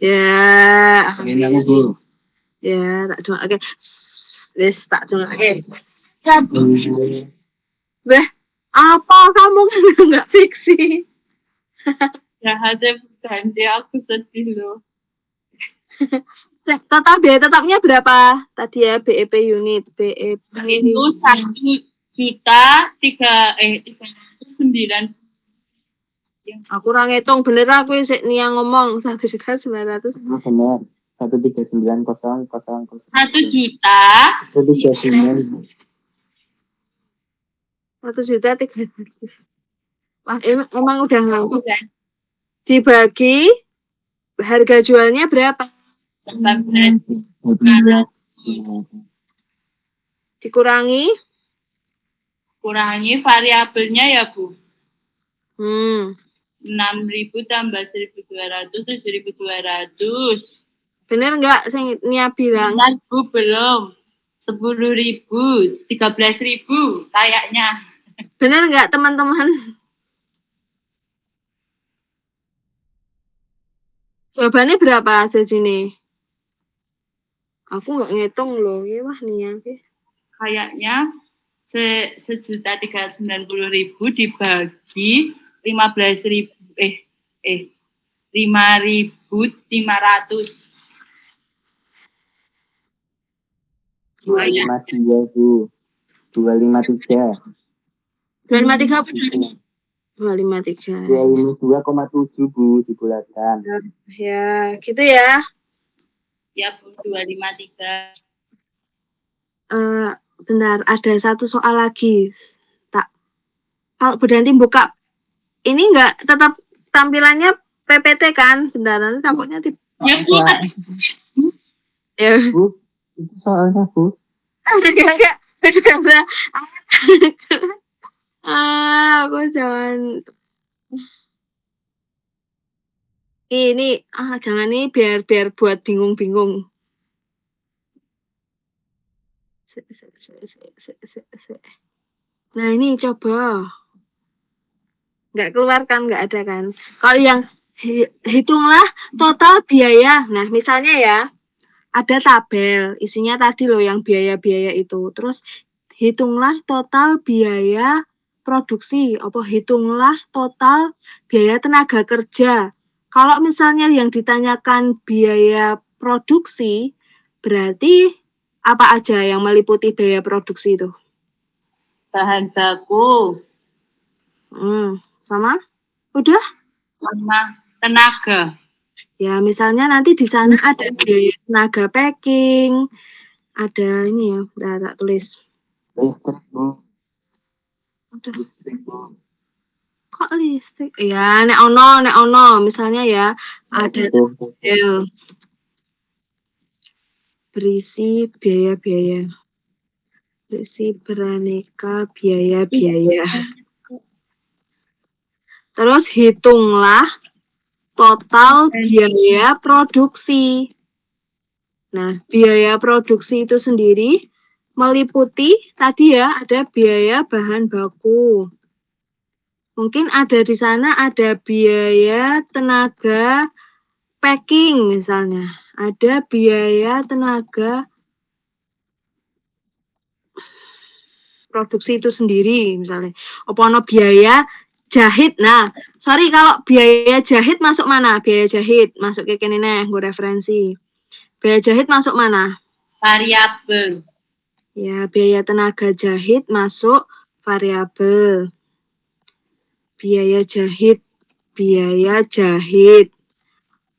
Ya. Amin aku Bu. Ya, tak doa. Oke. Wis tak doa. Oke. Apa kamu kan nggak fiksi? Jahatnya ganti aku sedih loh. Total biaya tetapnya berapa? Tadi ya BEP unit. BEP Itu 1.300.000 9. Aku ora ngitung bener aku sik Nia ngomong 1.900.000. Benar. 1390000. 1 juta 139. 1.300.000. Wah, emang udah ngantuk. bukan Dibagi harga jualnya berapa? 14 Dikurangi kurangi variabelnya ya Bu. 6.000 tambah 1.200 7.200. bener nggak sing Nia bilang? Bentar, Bu, belum. 10.000, 13.000 kayaknya. Bener nggak teman-teman? Jawabannya berapa aja sini? Aku nggak ngitung loh, ya wah Nia. Kayaknya 1.390.000 dibagi 15.000 5.500. 252 Bu. 253. 253 bener. 253. 252,7 Bu dibulatkan. Ya, gitu ya. Ya Bu, 253. Bentar, ada satu soal lagi. Kalau Bu Danti buka ini nggak tetap tampilannya PPT kan? Bentar, nanti tampaknya Ya Bu, ya. Bu, itu soalnya Bu. Enggak. Aku jangan ini jangan nih biar buat bingung-bingung. Nah ini coba nggak keluar kan, nggak ada kan. Kalau yang hitunglah total biaya. Nah misalnya ya ada tabel isinya tadi loh yang biaya-biaya itu. Terus hitunglah total biaya produksi. Hitunglah total biaya tenaga kerja. Kalau misalnya yang ditanyakan biaya produksi, berarti apa aja yang meliputi biaya produksi itu? bahan baku Sama? Udah? sama tenaga. Ya, misalnya nanti di sana ada biaya tenaga packing, ada ini ya, bentar, tak tulis. Listrik Bu. Udah. Listrik Bu. Kok listrik? Ya, nek ono, misalnya ya ada tabel berisi biaya-biaya, berisi beraneka biaya-biaya. Terus hitunglah total biaya produksi. Nah, biaya produksi itu sendiri meliputi tadi ya ada biaya bahan baku. Mungkin ada di sana ada biaya tenaga packing misalnya. Ada biaya tenaga produksi itu sendiri misalnya. Apa ono biaya jahit. Nah, sorry kalau biaya jahit masuk mana? Biaya jahit masuk ke kene nih, gue referensi. Biaya jahit masuk mana? Variabel. Ya, biaya tenaga jahit masuk variabel. Biaya jahit.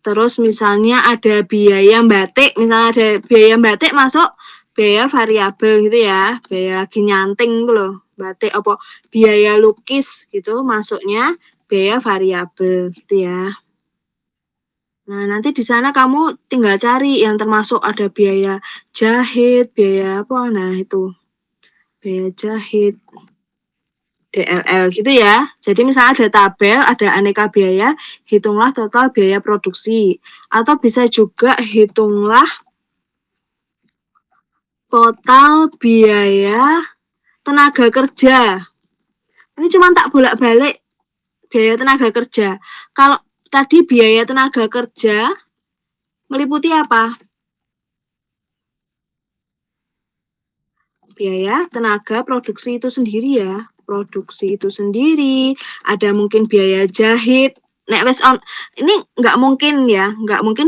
Terus misalnya ada biaya batik, misalnya ada biaya batik masuk biaya variabel gitu ya. Biaya ginyanting gitu loh. Batik apa biaya lukis gitu masuknya biaya variabel gitu ya. Nah, nanti di sana kamu tinggal cari yang termasuk ada biaya jahit, biaya apa? Nah, itu. Biaya jahit, DLL gitu ya. Jadi misalnya ada tabel, ada aneka biaya, hitunglah total biaya produksi. Atau bisa juga hitunglah total biaya tenaga kerja. Ini cuma tak bolak-balik biaya tenaga kerja. Kalau tadi biaya tenaga kerja meliputi apa? Biaya tenaga produksi itu sendiri ya. Produksi itu sendiri, ada mungkin biaya jahit, nek wis on ini nggak mungkin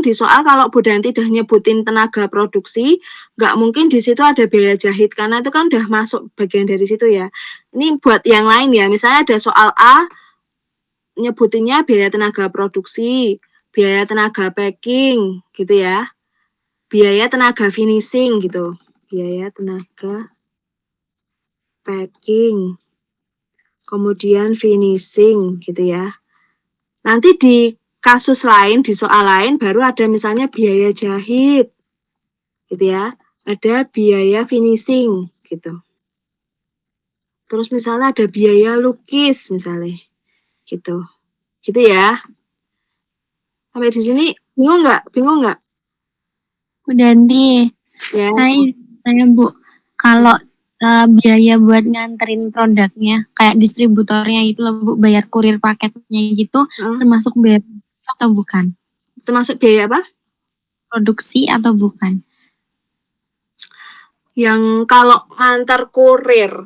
di soal kalau Bu Danti udah nyebutin tenaga produksi, nggak mungkin di situ ada biaya jahit karena itu kan udah masuk bagian dari situ ya. Ini buat yang lain ya, misalnya ada soal A nyebutinnya biaya tenaga produksi, biaya tenaga packing gitu ya. Biaya tenaga finishing gitu. Biaya tenaga packing. Kemudian finishing gitu ya. Nanti di kasus lain, di soal lain baru ada misalnya biaya jahit, gitu ya. Ada biaya finishing, gitu. Terus misalnya ada biaya lukis, misalnya, gitu. Gitu ya. Sampai di sini bingung nggak? Bingung nggak? Bu Danti, Ya. saya Bu, kalau biaya buat nganterin produknya, kayak distributornya gitu loh Bu, bayar kurir paketnya gitu, termasuk biaya atau bukan? Termasuk biaya apa? Produksi atau bukan? Yang kalau antar kurir,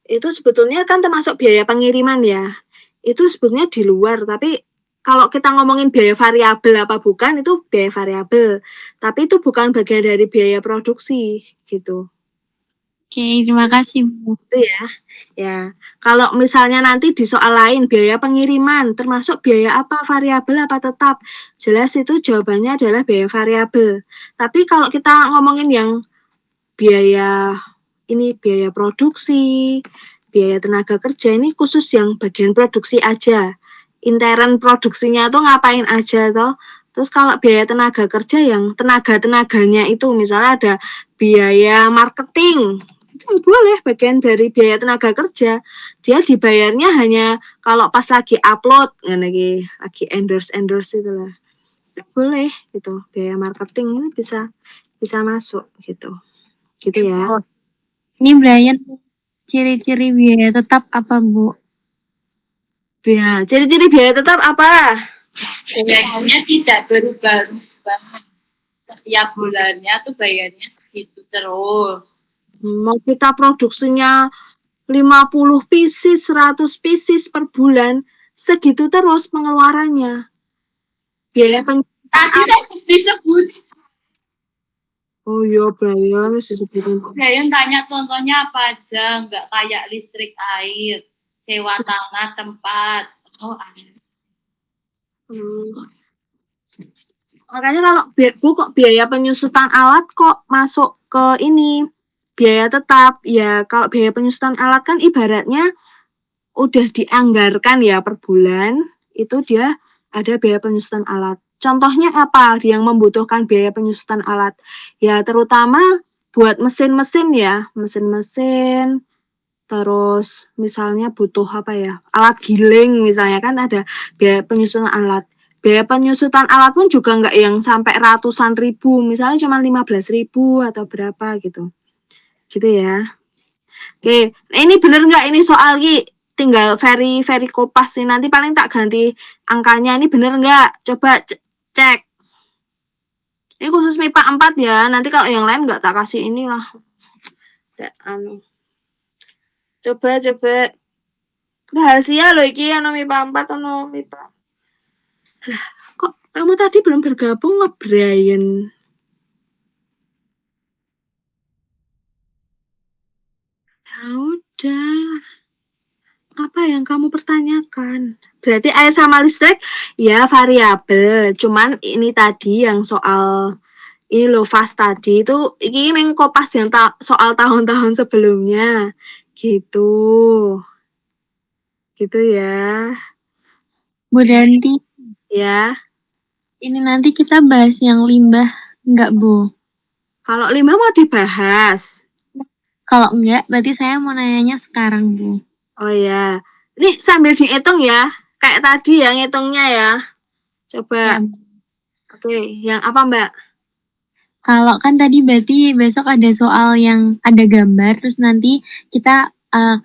itu sebetulnya kan termasuk biaya pengiriman ya. Itu sebetulnya di luar, tapi kalau kita ngomongin biaya variabel apa bukan, itu biaya variabel. Tapi itu bukan bagian dari biaya produksi, gitu. Oke, terima kasih Bu. Itu ya. Ya, kalau misalnya nanti di soal lain biaya pengiriman termasuk biaya apa variabel apa tetap, jelas itu jawabannya adalah biaya variabel. Tapi kalau kita ngomongin yang biaya ini biaya produksi, biaya tenaga kerja ini khusus yang bagian produksi aja. Intern produksinya tuh ngapain aja toh. Terus kalau biaya tenaga kerja yang tenaga-tenaganya itu misalnya ada biaya marketing, itu boleh bagian dari biaya tenaga kerja. Dia dibayarnya hanya kalau pas lagi upload, lagi endorse itulah. Boleh gitu. Biaya marketing ini bisa masuk gitu. Gitu ya. Ini Brian, ciri-ciri biaya tetap apa Bu? Ya, ciri-ciri biaya tetap apa? Biayanya tidak berubah-ubah. Setiap bulannya tuh bayarnya segitu terus. Mau kita produksinya 50 pieces, 100 pieces per bulan, segitu terus pengeluarannya. Biaya Tadi kan disebut. Oh iya, Brian, disebutin. Brian tanya contohnya apa aja, nggak kayak listrik, air, sewa tanah, tempat. Oh, air. Makanya kalau Bu kok biaya penyusutan alat kok masuk ke ini biaya tetap ya. Kalau biaya penyusutan alat kan ibaratnya udah dianggarkan ya per bulan, itu dia ada biaya penyusutan alat. Contohnya apa yang membutuhkan biaya penyusutan alat? Ya terutama buat mesin-mesin ya, mesin-mesin, terus misalnya butuh apa ya, alat giling misalnya kan ada biaya penyusutan alat. Biaya penyusutan alat pun juga nggak yang sampai ratusan ribu, misalnya cuma 15.000 atau berapa gitu. Gitu ya. Oke, ini bener nggak ini soal Ki? Tinggal very kopas sih, nanti paling tak ganti angkanya, ini bener nggak? Coba cek. Ini khusus MIPA 4 ya, nanti kalau yang lain nggak tak kasih inilah. Coba. Rahasia loh iki ano MIPA 4 ano MIPA. Lah, kok kamu tadi belum bergabung Brian? Ya udah. Apa yang kamu pertanyakan? Berarti air sama listrik ya variabel. Cuman ini tadi yang soal ini loh fast tadi itu ini yang kopas yang soal tahun-tahun sebelumnya. Gitu. Gitu ya. Bu Danti, Ya. ini nanti kita bahas yang limbah enggak Bu? Kalau limbah mau dibahas. Kalau enggak, berarti saya mau nanyanya sekarang Bu. Oh ya. Ini sambil dihitung ya. Kayak tadi ya ngitungnya ya. Coba. Ya. Oke, yang apa Mbak? Kalau kan tadi berarti besok ada soal yang ada gambar, terus nanti kita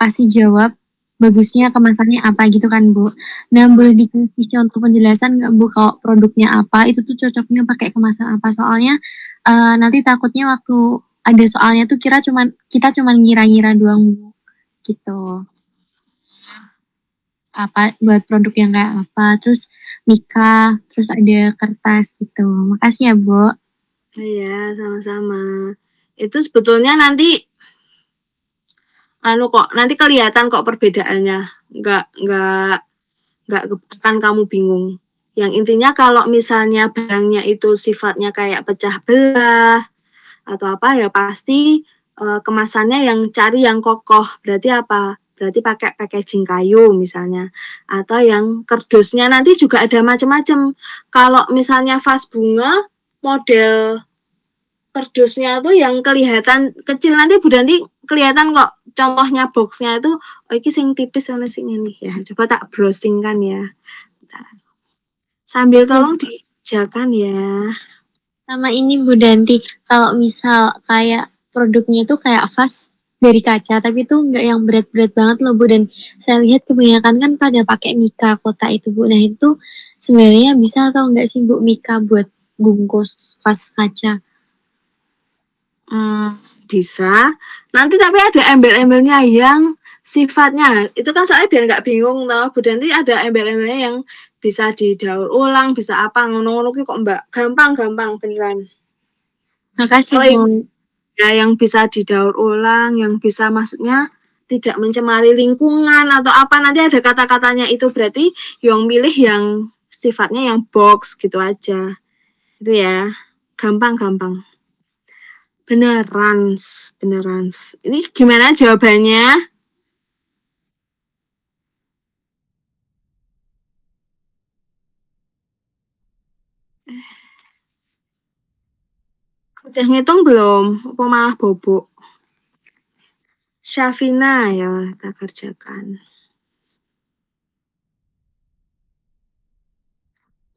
kasih jawab bagusnya kemasannya apa gitu kan Bu. Nah boleh dikasih contoh penjelasan nggak Bu kalau produknya apa, itu tuh cocoknya pakai kemasan apa, soalnya nanti takutnya waktu ada soalnya tuh kita cuman ngira-ngira doang Bu. Gitu. apa buat produk yang kayak apa, terus mika, terus ada kertas gitu. Makasih ya, Bu. Iya, sama-sama. Itu sebetulnya nanti nanti kelihatan kok perbedaannya. Nggak akan kamu bingung. Yang intinya kalau misalnya barangnya itu sifatnya kayak pecah belah atau apa ya pasti kemasannya yang cari yang kokoh. Berarti apa? Berarti pakai packaging kayu misalnya. Atau yang kardusnya nanti juga ada macam-macam. Kalau misalnya vas bunga model kardusnya tuh yang kelihatan kecil nanti Bu Danti kelihatan kok contohnya boxnya itu iki sing tipis sama sing ini ya. Coba tak browsing kan ya. Bentar. Sambil tolong dikerjakan ya. Sama ini Bu Danti, kalau misal kayak produknya tuh kayak vas dari kaca, tapi tuh nggak yang berat-berat banget loh Bu. Dan saya lihat kebanyakan kan pada pakai mika kotak itu Bu. Nah itu tuh sebenarnya bisa atau nggak sih Bu mika buat bungkus vas kaca? Bisa. Nanti tapi ada embel-embelnya yang sifatnya itu kan soalnya biar nggak bingung toh. Bu Danti ada embel-embelnya yang bisa didaur ulang, bisa apa ngono-ngono kok Mbak. Gampang beneran. Makasih Kalau Bu. yang bisa didaur ulang, yang bisa maksudnya tidak mencemari lingkungan atau apa nanti ada kata-katanya itu berarti yang milih yang sifatnya yang box gitu aja. Itu ya. Gampang. Beneran. Ini gimana jawabannya? Udah ngitung belum? Apa malah bobok? Syafina ya kita kerjakan.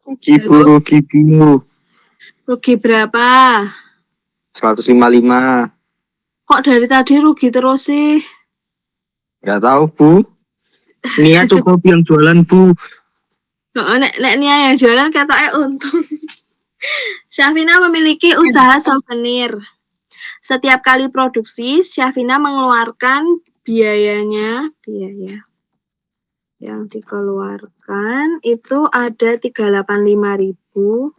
Rugi Bu. Rugi berapa? 155. Kok dari tadi rugi terus sih? Nggak tahu Bu. Nia cukup yang jualan Bu. Nek Nia yang jualan katanya untung. Syafina memiliki usaha souvenir. Setiap kali produksi, Syafina mengeluarkan biaya yang dikeluarkan itu ada 385.000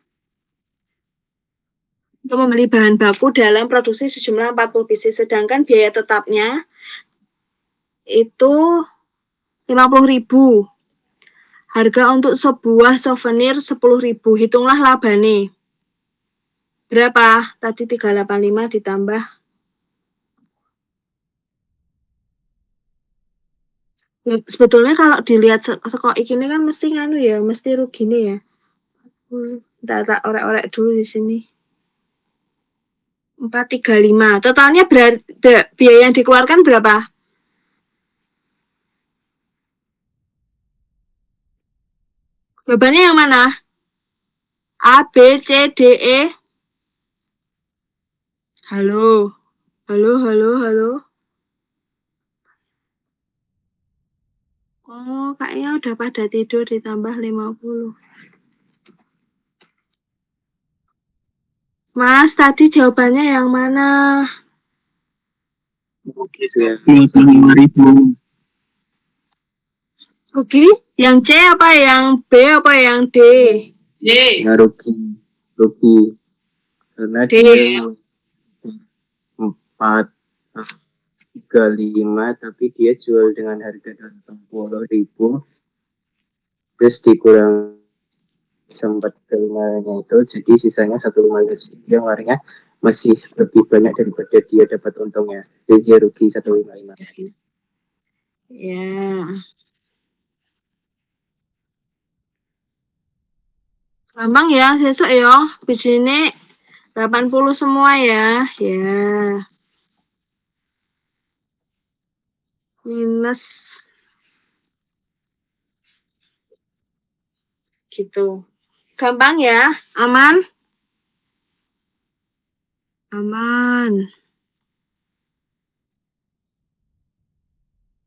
untuk membeli bahan baku dalam produksi sejumlah 40 pieces, sedangkan biaya tetapnya itu 50.000. Harga untuk sebuah souvenir 10.000. Hitunglah labane. Berapa? Tadi 385 ditambah. Sebetulnya kalau dilihat sekok ini kan mesti nganu ya, mesti rugi nih ya. Tak orek-orek dulu di sini. 435. Totalnya biaya yang dikeluarkan berapa? Jawabannya yang mana? A, B, C, D, E. Halo. Oh, kayaknya udah pada tidur ditambah 50. Mas, tadi jawabannya yang mana? Oke, 155.000. Rugi? Yang C apa yang B apa yang D? Ya rugi karena D. dia 435 tapi dia jual dengan harga 80.000 terus dikurang sempat kelingarannya itu jadi sisanya 155. Dia warnanya masih lebih banyak daripada dia dapat untungnya, jadi dia rugi 155. Ya. Gampang ya, besok ya. Bijine 80 semua ya. Ya. Minus. Gitu. Gampang ya? Aman? Aman.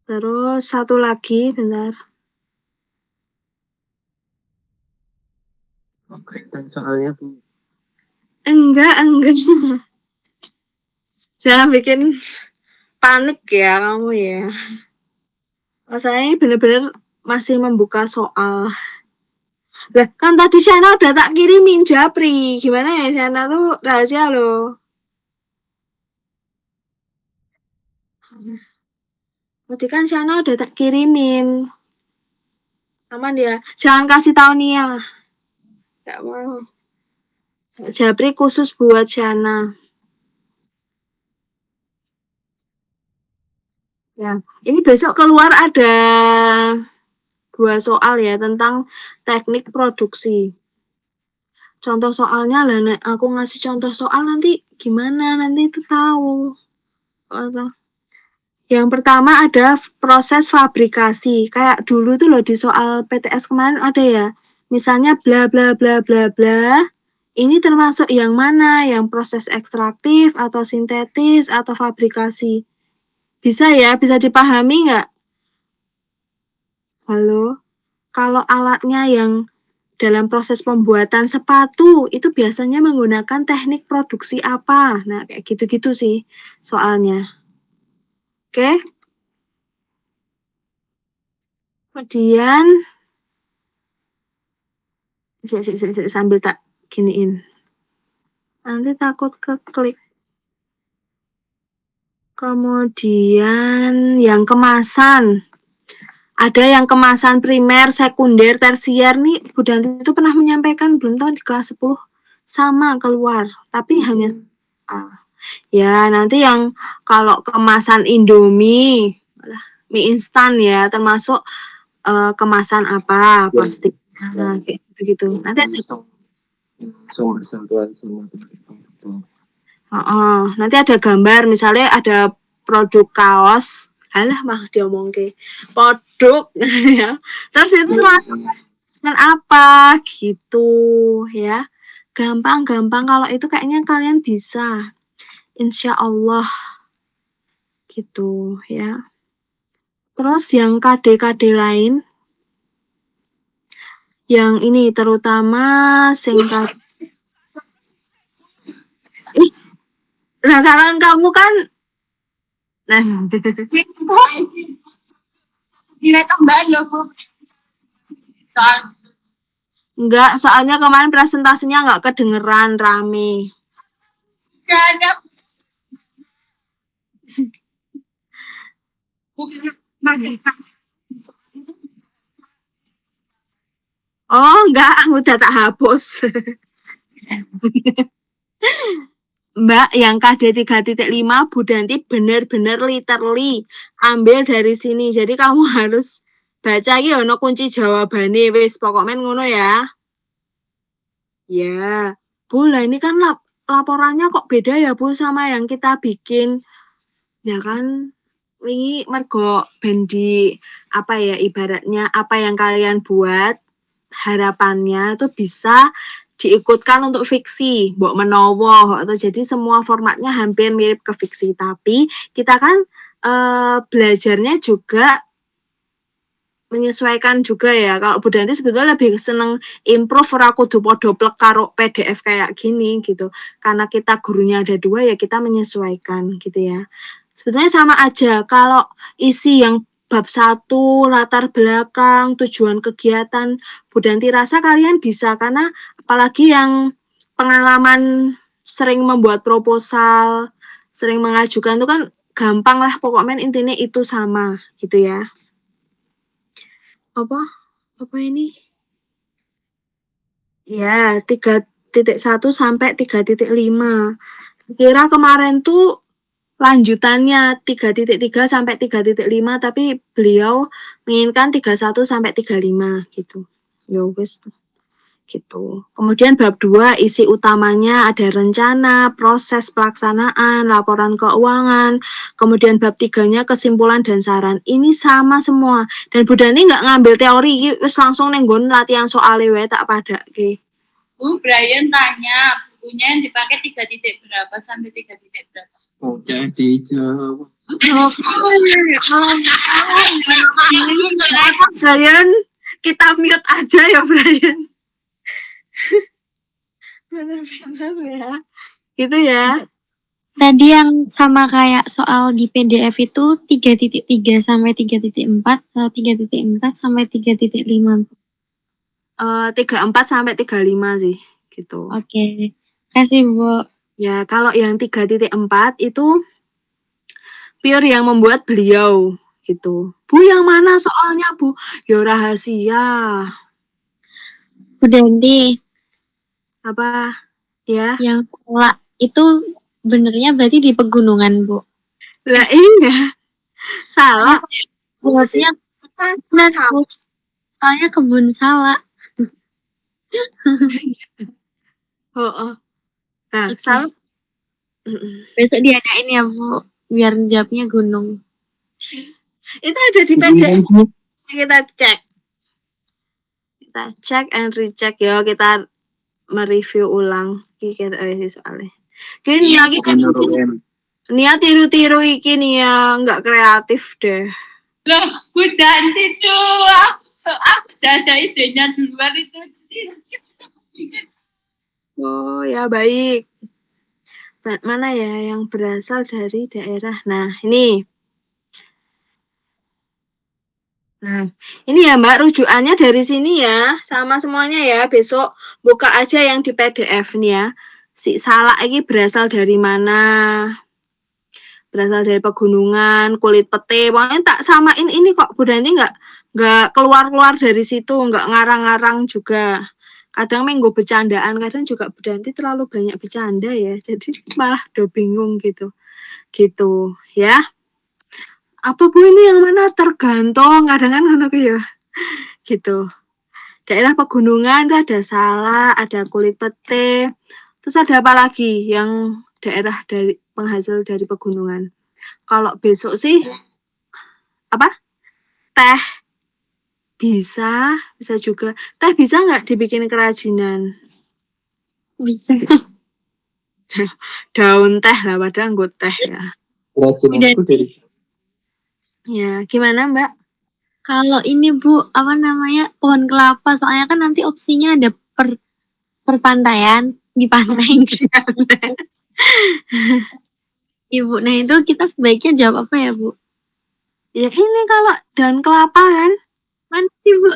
Terus satu lagi, bentar. Oke, dan soalnya Bu. Enggak. Jangan bikin panik ya kamu ya. Masalahnya ini bener-bener masih membuka soal. Lah, kan tadi Shana udah tak kirimin Japri. Gimana ya Shana tuh rahasia loh. Tadi kan Shana udah tak kirimin. Aman ya. Jangan kasih tahu Nia. Gak mau. Japri khusus buat Shana. Ya, ini besok keluar ada 2 soal ya tentang teknik produksi. Contoh soalnya lah, aku ngasih contoh soal nanti gimana, nanti itu tahu. Yang pertama ada proses fabrikasi. Kayak dulu tuh loh di soal PTS kemarin ada ya. Misalnya bla bla bla bla bla. Ini termasuk yang mana? Yang proses ekstraktif atau sintetis atau fabrikasi? Bisa ya? Bisa dipahami nggak? Halo? Kalau alatnya yang dalam proses pembuatan sepatu itu biasanya menggunakan teknik produksi apa? Nah, kayak gitu-gitu sih soalnya. Oke? Kemudian sambil tak giniin. Nanti takut keklik. Kemudian yang kemasan. Ada yang kemasan primer, sekunder, tersier nih. Bu Danti itu pernah menyampaikan belum tahu di kelas 10 sama keluar, tapi hanya ya nanti yang kalau kemasan Indomie, mie instan ya, termasuk kemasan apa, plastik. Nah, kayak gitu-gitu. Nanti ada Sumber sentuhan semua. nanti ada gambar, misalnya ada produk kaos, alah mah diomong ke produk ya. Terus itu termasuk apa gitu ya. Gampang kalau itu kayaknya kalian bisa. Insya Allah gitu ya. Terus yang KD-KD lain, yang ini terutama singkat. Nah, karena kamu kan Direkam loh. enggak, soalnya kemarin presentasinya enggak kedengeran rame. Gak ada. Oh, enggak, udah tak hapus. Mbak, yang KD 3.5 Bu Danti bener-bener literally ambil dari sini. Jadi kamu harus baca iki ono kunci jawabane wis pokoknya ngono ya. Ya, Bu, lah ini kan laporannya kok beda ya Bu sama yang kita bikin. Ya kan, ini mergo bendi apa ya ibaratnya apa yang kalian buat harapannya itu bisa diikutkan untuk fiksi, mbok menowo atau jadi semua formatnya hampir mirip ke fiksi, tapi kita kan belajarnya juga menyesuaikan juga ya. Kalau Bu Danti sebetulnya lebih seneng improve ora kudu padha plek karo PDF kayak gini gitu. Karena kita gurunya ada 2 ya kita menyesuaikan gitu ya. Sebetulnya sama aja kalau isi yang bab 1, latar belakang, tujuan kegiatan, Bu Danti rasa kalian bisa karena apalagi yang pengalaman sering membuat proposal, sering mengajukan itu kan gampang lah pokoknya intinya itu sama gitu ya. Apa ini? Ya, 3.1 sampai 3.5. Kira kemarin tuh lanjutannya 3.3 sampai 3.5 tapi beliau menginginkan 31 sampai 35 gitu. Ya wis gitu. Kemudian bab 2 isi utamanya ada rencana, proses pelaksanaan, laporan keuangan. Kemudian bab 3-nya kesimpulan dan saran. Ini sama semua. Dan Bu Danti nggak ngambil teori, wis langsung nenggon latihan soal wae tak padake. Bu Brian tanya, bukunya yang dipakai 3 titik berapa sampai 3 titik berapa? Oh, jadi jawab. Brian, kita mute aja ya Brian. Benar-benar ya. Gitu ya. Tadi yang sama kayak soal di PDF itu 3.3 sampai 3.4 atau 3.4 sampai 3.5. 34 sampai 35 sih gitu. Oke. Kasih Bu. Ya, kalau yang 3.4 itu pure yang membuat beliau gitu. Bu, yang mana soalnya, Bu? Ya rahasia. Bu Danti, Apa? Ya. yang salah itu benernya berarti di pegunungan, Bu. Lah iya. Salah. Harusnya benar, Bu. Soalnya kebun salak. Oh. Nah, Oke. salah. Besok diadain ya, Bu. Biar jawabnya gunung. Itu ada di PDF. Kita cek. Kita cek and recheck ya. Kita mereview ulang. Kita soalnya. Gini lagi kan Nia tiru-tiru iki Nia nggak kreatif deh. Loh, Bu Danti tuh, aku udah ada idenya duluan itu. Oh ya baik. Mana ya yang berasal dari daerah? Nah ini. Nah ini ya Mbak rujukannya dari sini ya. Sama semuanya ya. Besok buka aja yang di PDF nih ya. Si salak ini berasal dari mana? Berasal dari pegunungan, kulit pete. Pokoknya tak samain ini kok. Bu Danti nggak keluar-keluar dari situ, nggak ngarang-ngarang juga. Kadang minggu bercandaan, kadang juga Bu Danti terlalu banyak bercanda ya. Jadi malah udah bingung gitu. Gitu ya. Apa Bu ini yang mana tergantung? Kadang kan ngono ya. Gitu. Daerah pegunungan itu ada salak, ada kulit pete. Terus ada apa lagi yang daerah dari penghasil dari pegunungan? Kalau besok sih apa? Teh bisa juga. Teh bisa nggak dibikin kerajinan? Bisa. Daun teh lah, padahal nggak teh ya. Kerajinan dari Ya, gimana Mbak? Kalau ini Bu, apa namanya, pohon kelapa, soalnya kan nanti opsinya ada perpantaian di pantai. Ibu, nah itu kita sebaiknya jawab apa ya Bu? Ya ini kalau daun kelapa kan, Mana sih Bu?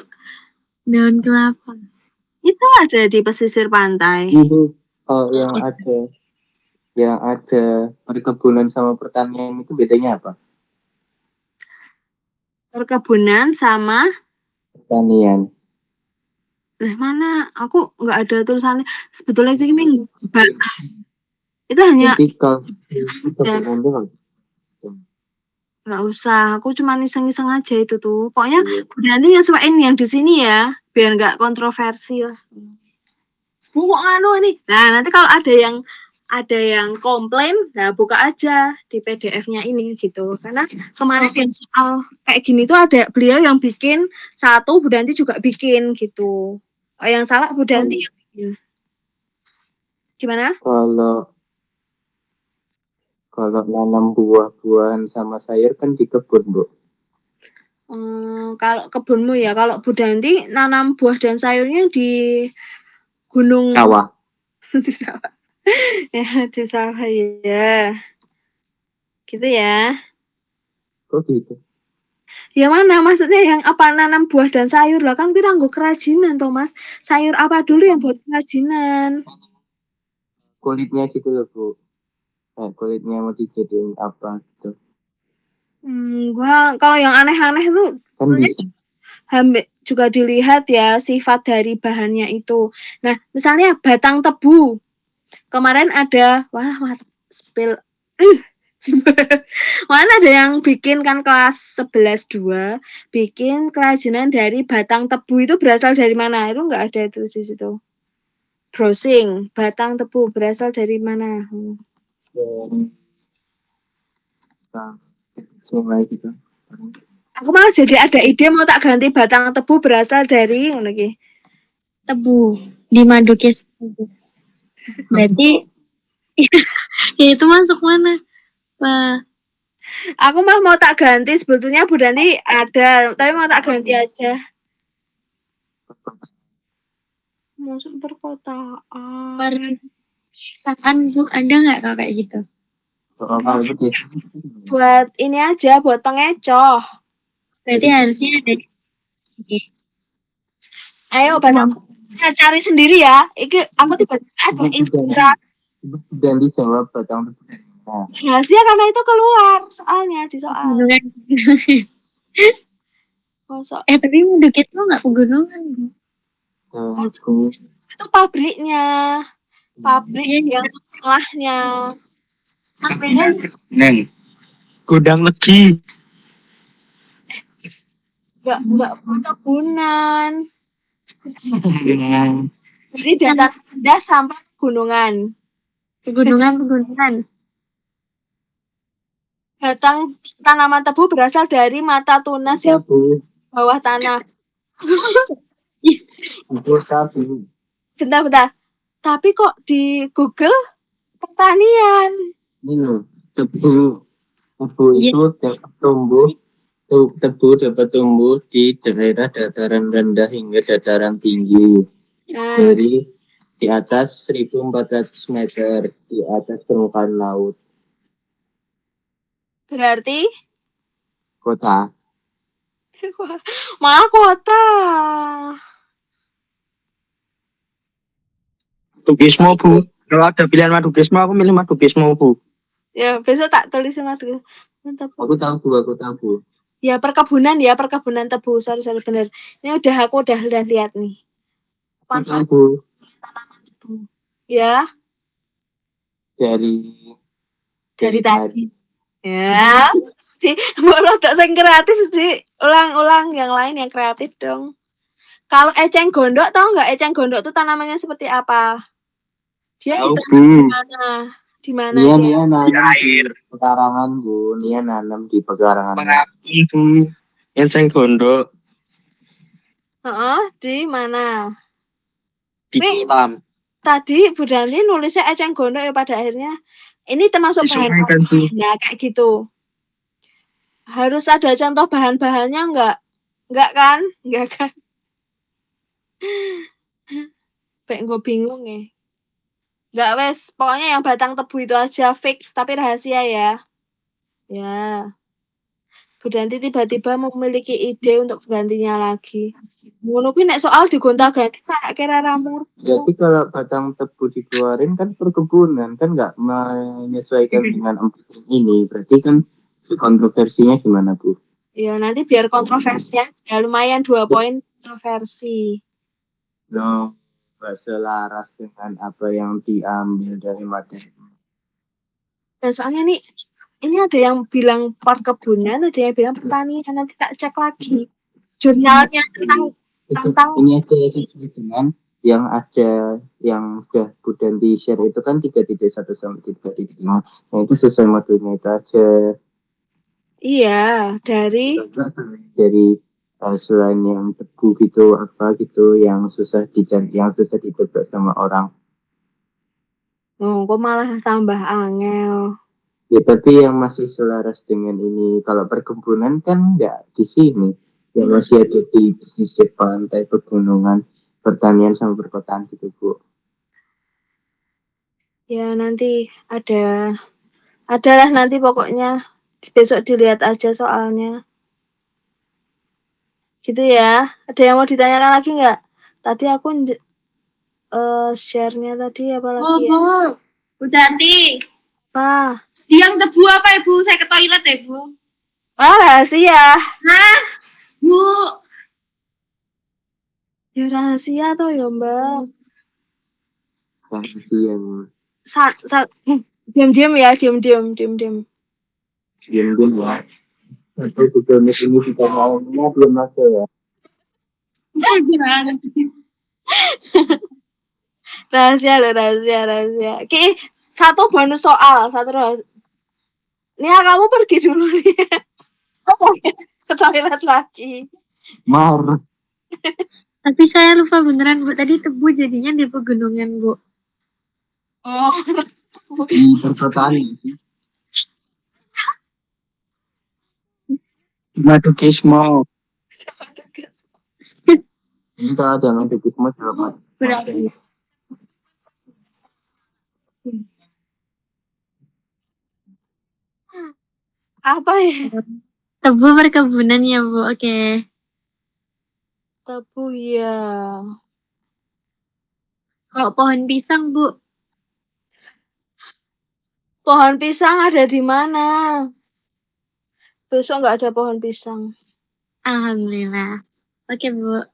Daun kelapa. itu ada di pesisir pantai. itu yang ada perkebunan sama pertanian itu bedanya apa? Perkebunan sama Pertanian. mana? Aku nggak ada tulisannya. Sebetulnya itu minggu. Itu hanya Jadi kalau perkebunan itu nggak usah. Aku cuma iseng-iseng aja itu tuh. Pokoknya Bu Danti nyesuaiin yang di sini ya, biar nggak kontroversi lah. Bu kok nganu nih. Nah nanti kalau ada yang komplain, nah buka aja di PDF-nya ini gitu. Karena kemarin yang soal kayak gini tuh ada beliau yang bikin satu, Bu Danti juga bikin gitu. Yang salah Bu Danti yang bikin. Gimana? Kalau nanam buah-buahan sama sayur kan di kebun, Bu. Kalau kebunmu ya, kalau Bu Danti nanam buah dan sayurnya di gunung. Sawah. Di sawah. Ya, di sawah ya. Gitu ya. Kok gitu? Ya mana maksudnya yang apa nanam buah dan sayur lah kan kita nggo kerajinan toh Mas. Sayur apa dulu yang buat kerajinan? Kulitnya gitu loh, Bu. Kulitnya mau dijadiin apa gitu. Gua kalau yang aneh-aneh tuh Kan bisa. juga dilihat ya sifat dari bahannya itu. Nah, misalnya batang tebu. Kemarin ada spill mana ada yang bikin kan kelas 11-2 bikin kerajinan dari batang tebu itu berasal dari mana? Itu enggak ada itu di situ. Browsing, batang tebu berasal dari mana? Sungai gitu. Aku malah jadi ada ide mau tak ganti batang tebu berasal dari ngono iki. Tebu di Madukis. Berarti ya itu masuk mana? Wah, Aku mah mau tak ganti sebetulnya Bu Danti ada, tapi mau tak ganti aja. Masuk perkotaan. perpisahan Bu, ada nggak kalau kayak gitu? Soal kalau begitu. Buat ini aja, buat pengecoh. Berarti harusnya ada. Ayo, Bang. Cari sendiri ya. Iki aku tiba-tiba ada inspirasi. Dan dijawab batang tebu dari mana? Rahasia karena itu keluar soalnya di soal. Pegunungan. Masa Tapi Mendukit lo nggak pegunungan, Bu. Aku itu pabriknya. Pabrik yang celahnya. Neng. Gudang legi. Enggak perkebunan. Jadi data rendah sampai gunungan. Pegunungan. Batang tanaman tebu berasal dari mata tunas yang sabu. bawah tanah. Itu sabu. Bentar. Tapi kok di Google pertanian. Ini loh, tebu. Tebu itu dapat tumbuh. Tebu dapat tumbuh di daerah dataran rendah hingga dataran tinggi. Nah, Dari di atas 1.400 meter di atas permukaan laut. berarti Kota. malah kota. Madukismo, Bu. Kalau ada pilihan Madukismo, aku milih Madukismo, Bu. Ya, besok tak tulisin lagi. Aku tahu Bu. Ya, perkebunan tebu. Sorry, bener. Ini aku udah lihat nih. Aku tahu Bu. Ya, Dari tadi. Ya. Baru ada yang kreatif sih. Ulang yang lain yang kreatif dong. Kalau eceng gondok, tahu nggak eceng gondok itu tanamannya seperti apa? Dia Tahu, ditanam Bu. di mana? Di mana Nia dia? nanam Di air. di pekarangan Bu. Nia nanam di pekarangan. Mengapung, Bu. Enceng gondok Di mana? di kolam. Tadi Bu Danti nulisnya eceng gondok ya pada akhirnya. Ini termasuk bahan Disunaikan, Bu. nah kayak gitu. Harus ada contoh bahan-bahannya enggak? Enggak kan? Enggak kan? Kayak gue bingung ya. Enggak wes, pokoknya yang batang tebu itu aja fix tapi rahasia ya. Ya. Bu Danti tiba-tiba memiliki ide untuk gantinya lagi. Ngono kuwi nek soal digonta-ganti kayak kira ramur. Jadi kalau batang tebu dikeluarin kan perkebunan kan nggak menyesuaikan dengan empat ini. Berarti kan kontroversinya gimana Bu? Ya nanti biar kontroversinya ya lumayan 2 poin kontroversi. No, nggak selaras dengan apa yang diambil dari materi. Dan soalnya nih ini ada yang bilang perkebunan, ada yang bilang pertanian. Nanti tak cek lagi jurnalnya tentang Ini aja sesuai dengan yang ada yang sudah Bu Danti share itu kan 3.1 sampai 3.5. Nah itu sesuai modulnya itu aja. iya dari Selain yang tebu gitu apa gitu yang susah ditebak sama orang. kok malah tambah angel. Ya tapi yang masih selaras dengan ini. Kalau perkebunan kan nggak di sini. Yang masih ada di pesisir pantai, pegunungan, pertanian sama perkotaan gitu Bu. Ya nanti adalah nanti pokoknya besok dilihat aja soalnya. Gitu ya. Ada yang mau ditanyakan lagi nggak? Tadi aku share-nya tadi apa lagi ya? Bu Danti. Apa? Yang tebu apa Ibu? Saya ke toilet ya Bu. Rahasia. Mas, Bu. Ya rahasia tuh ya Mbak. Kasih yang Diam-diam ya, diam. diam-diam ya. Atau Google Meet ini kita maunya belum ada ya. Rahasia. Satu bonus soal, satu rahasia. Nia kamu pergi dulu nih. Ke toilet lagi. Mar. Tapi saya lupa beneran, Bu. Tadi tebu jadinya di pegunungan, Bu. Oh. Di perkotaan. Madukismo. Kita jangan dikismu sama. Berarti. Apa ya? Tebu perkebunan ya, Bu. Oke. Tebu ya. Kalau pohon pisang, Bu. Pohon pisang ada di mana? Besok nggak ada pohon pisang. Alhamdulillah. Oke, Bu.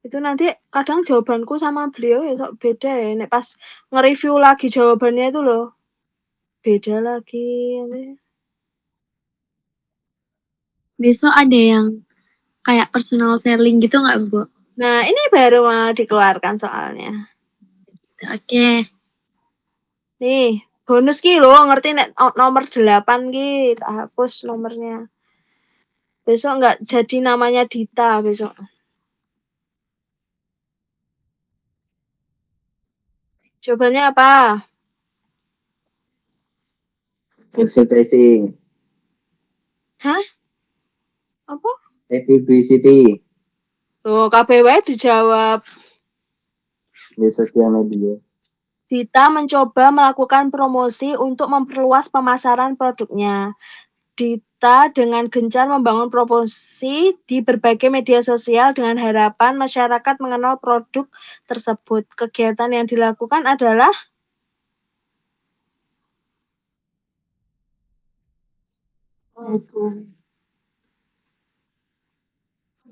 Itu nanti kadang jawabanku sama beliau ya kok beda ya. Nek pas nge-review lagi jawabannya itu loh. Beda lagi. Besok ada yang kayak personal selling gitu nggak, Bu? Nah, ini baru mau dikeluarkan soalnya. Oke. Nih, bonus ki lo ngerti nek nomor 8 ki tak hapus nomornya. Besok nggak jadi namanya Dita besok. Jawabannya apa? Advertising. Hah? Apa? Publicity Loh, KBW dijawab. di sosial media. Dita mencoba melakukan promosi untuk memperluas pemasaran produknya. Dita dengan gencar membangun promosi di berbagai media sosial dengan harapan masyarakat mengenal produk tersebut. Kegiatan yang dilakukan adalah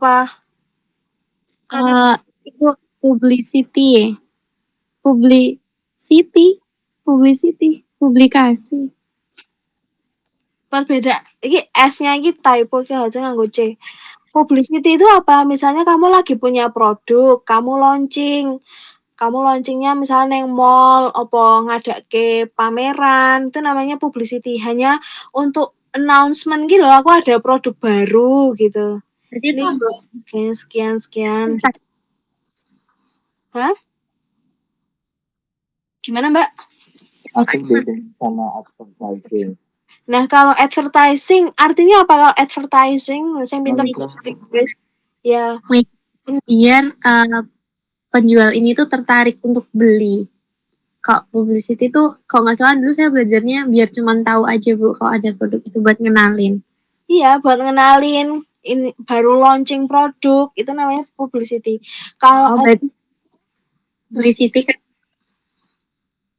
apa? Itu publicity. Publikasi. Berbeda. Ini S-nya ini typo ki aja nganggo C. Publicity itu apa? Misalnya kamu lagi punya produk, kamu launchingnya misalnya yang mall, apa ngadake pameran, itu namanya publicity. Hanya untuk announcement gitu loh, aku ada produk baru gitu. Berarti Ini itu sekian. Hah? Gimana Mbak? Aku beda sama advertising. Nah kalau advertising, artinya apa kalau advertising? Saya pintar Inggris. Ya. biar penjual ini tuh tertarik untuk beli. Kalau publicity tuh, kalau nggak salah dulu saya belajarnya biar cuman tahu aja, Bu, kalau ada produk itu buat ngenalin. Iya, buat ngenalin ini baru launching produk, itu namanya publicity. Kalau berarti publicity kan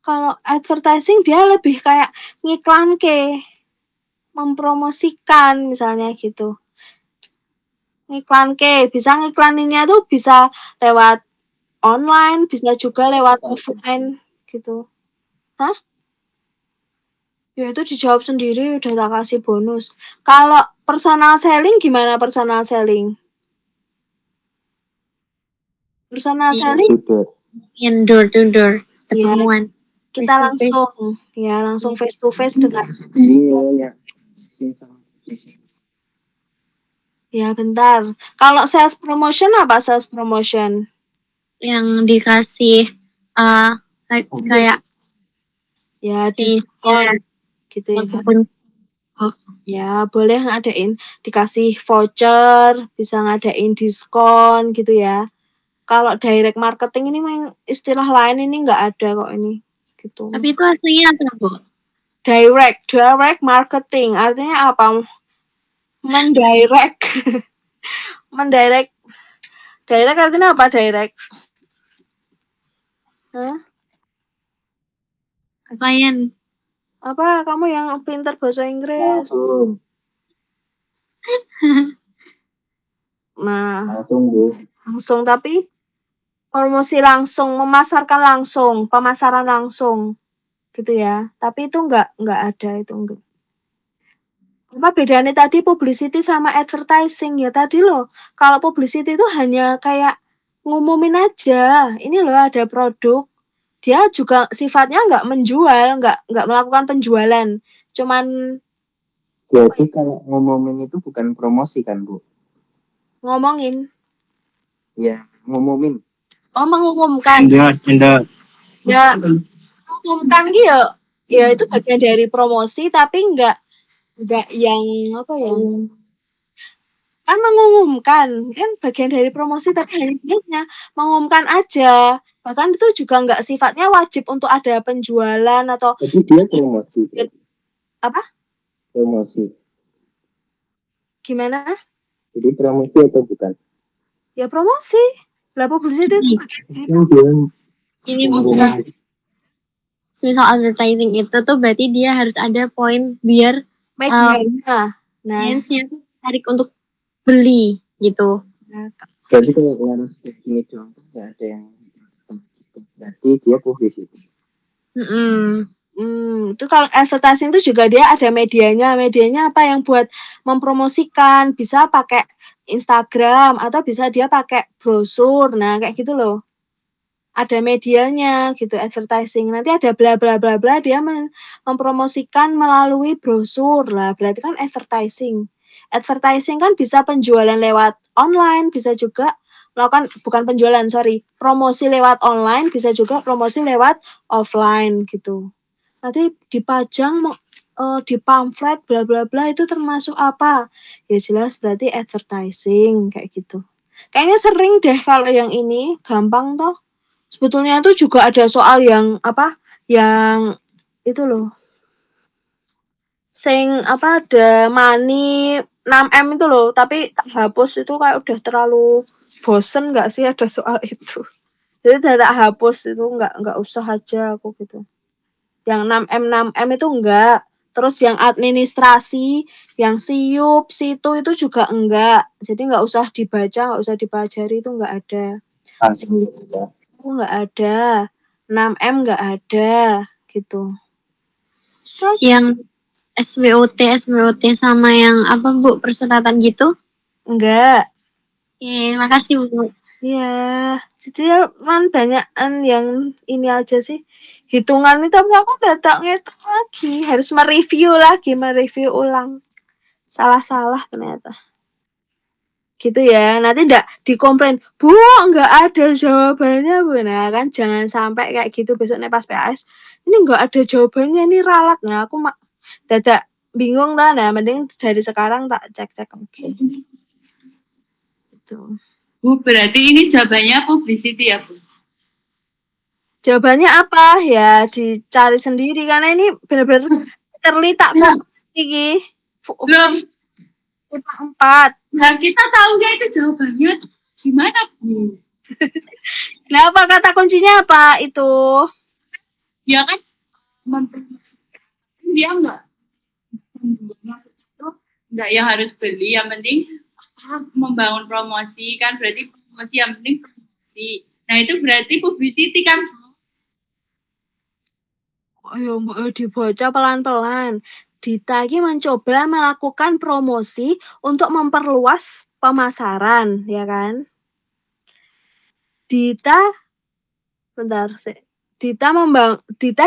kalau advertising dia lebih kayak ngiklan ke, mempromosikan misalnya gitu. Ngiklan ke, bisa ngiklaninnya tuh bisa lewat online, bisa juga lewat offline gitu. Hah? Ya itu dijawab sendiri, udah tak kasih bonus. Kalau personal selling gimana personal selling? Personal selling yang door to door, ketemuan. Kita langsung face to face dengan ya bentar. Kalau sales promotion apa sales promotion? Yang dikasih kayak ya diskon gitu ya. Ya boleh ngadain dikasih voucher, bisa ngadain diskon gitu ya. Kalau direct marketing ini memang istilah lain ini nggak ada kok ini gitu. Tapi itu aslinya apa, Bu? Direct marketing artinya apa? Mendirect. Direct artinya apa direct? Hah? Apaan? Apa kamu yang pintar bahasa Inggris? Nah, langsung tapi promosi langsung, memasarkan langsung, pemasaran langsung gitu ya. Tapi itu enggak ada itu enggak. Apa bedanya tadi publicity sama advertising ya tadi loh. Kalau publicity itu hanya kayak ngumumin aja. Ini loh ada produk. Dia juga sifatnya enggak menjual, enggak melakukan penjualan. Cuman Berarti kalau ngomongin itu bukan promosi kan, Bu? ngomongin. Ya, ngomongin. Oh, mengumumkan. Ya, mengumumkan gitu. Ya itu bagian dari promosi tapi enggak yang apa ya? Kan mengumumkan, kan bagian dari promosi tapi hanya mengumumkan aja. Bahkan itu juga enggak sifatnya wajib untuk ada penjualan atau Tapi dia promosi. apa? promosi. Gimana? Jadi promosi atau bukan? Ya promosi. Lah publicity itu Kan dia Ini bukan. Misal advertising itu tuh berarti dia harus ada poin biar medianya. Nah, audiensnya tuh tarik untuk beli gitu. berarti kalau harus ini doang nggak ada yang berarti dia publicity. Itu kalau advertising itu juga dia ada medianya. Medianya apa yang buat mempromosikan, bisa pakai Instagram atau bisa dia pakai brosur. Nah, kayak gitu loh. Ada medianya gitu advertising. Nanti ada bla bla bla bla dia mempromosikan melalui brosur lah. Berarti kan advertising. Advertising kan bisa penjualan lewat online, bisa juga melakukan bukan penjualan, promosi lewat online, bisa juga promosi lewat offline gitu. Nanti dipajang di pamflet bla bla bla itu termasuk apa? Ya jelas berarti advertising kayak gitu. Kayaknya sering deh kalau yang ini, gampang toh. Sebetulnya itu juga ada soal yang apa? Yang itu loh. Ada money 6M itu loh, tapi tak hapus itu kayak udah terlalu bosen nggak sih ada soal itu. Jadi udah tak hapus itu nggak usah aja aku gitu. Yang 6M itu enggak. Terus yang administrasi, yang siup, situ itu juga enggak. Jadi enggak usah dibaca, enggak usah dipelajari itu enggak ada. Itu enggak ada. 6M enggak ada gitu. Terus Yang SWOT sama yang apa Bu, persuratan gitu? enggak. Makasih Bu. Iya, jadi kan banyakan yang ini aja sih. Hitungan itu tapi aku udah tak ngitung lagi. Harus mereview ulang. Salah-salah ternyata. Gitu ya, nanti enggak dikomplain, Bu, enggak ada jawabannya, Bu. Nah, kan jangan sampai kayak gitu besoknya pas PAS. Ini enggak ada jawabannya, ini ralat. Nah, aku dadak bingung lah. Nah, mending dari sekarang tak cek-cek. Oke. Gitu. Bu, berarti ini jawabannya publicity ya, Bu? Jawabannya apa? Ya dicari sendiri karena ini benar-benar terlitak iki. Belum. 4. Nah, kita tahunya itu jawabannya gimana, Bu? Nah, apa kata kuncinya apa itu? Ya kan dia enggak itu enggak yang harus beli, yang penting membangun promosi kan berarti promosi yang penting promosi. Nah, itu berarti publicity kan, Bu? Ayo dibaca pelan-pelan. Dita ini mencoba melakukan promosi untuk memperluas pemasaran, ya kan? Dita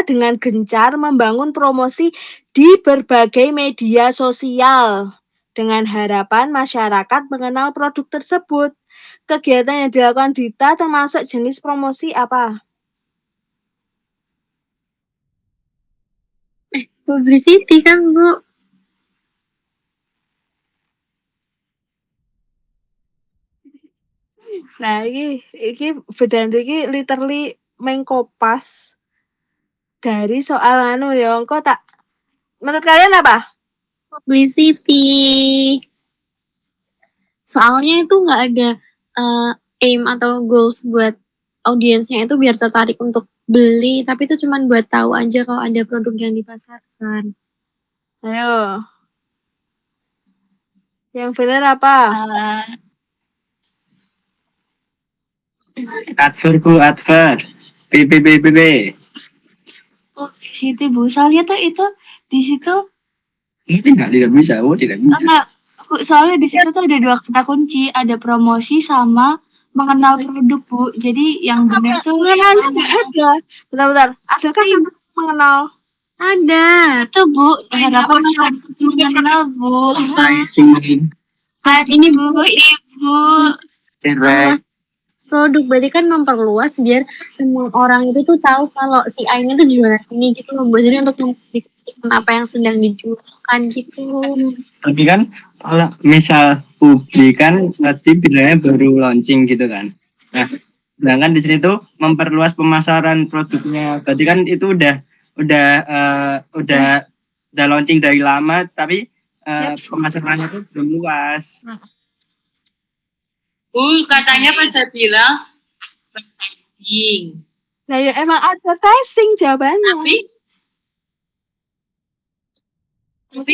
dengan gencar membangun promosi di berbagai media sosial dengan harapan masyarakat mengenal produk tersebut. Kegiatan yang dilakukan Dita termasuk jenis promosi apa? Publicity kan Bu. Nah, iki bedan iki literally mengkopas dari soal ya. Engko tak menurut kalian apa? Publicity. Soalnya itu nggak ada aim atau goals buat audiensnya itu biar tertarik untuk beli, tapi itu cuma buat tahu aja kalau ada produk yang dipasarkan. Ayo. Yang benar apa? Adver. PPPPP. Oh, di situ Bu. Soalnya tuh itu di situ Ini tidak bisa. Tidak bisa. enggak. Soalnya di situ tuh ada 2 kata kunci, ada promosi sama mengenal produk Bu. Jadi yang benar tuh Mengenalnya nggak ada. Bentar. Adakah yang mengenal? Ada. itu Bu, harapan masyarakat mengenal Bu. Pricing. Ini Bu, Ibu. Direct. Produk berarti kan memperluas biar semua orang itu tuh tahu kalau si A ini tuh jualan ini gitu loh. Jadi untuk mempublikasikan apa yang sedang dijualkan gitu. Tapi kan kalau misal publik kan berarti bilangnya baru launching gitu kan. Nah, sedangkan di sini tuh memperluas pemasaran produknya. Berarti kan itu udah udah launching dari lama tapi pemasarannya itu belum luas. Katanya pada bilang advertising. Nah ya emang advertising jawabannya. Tapi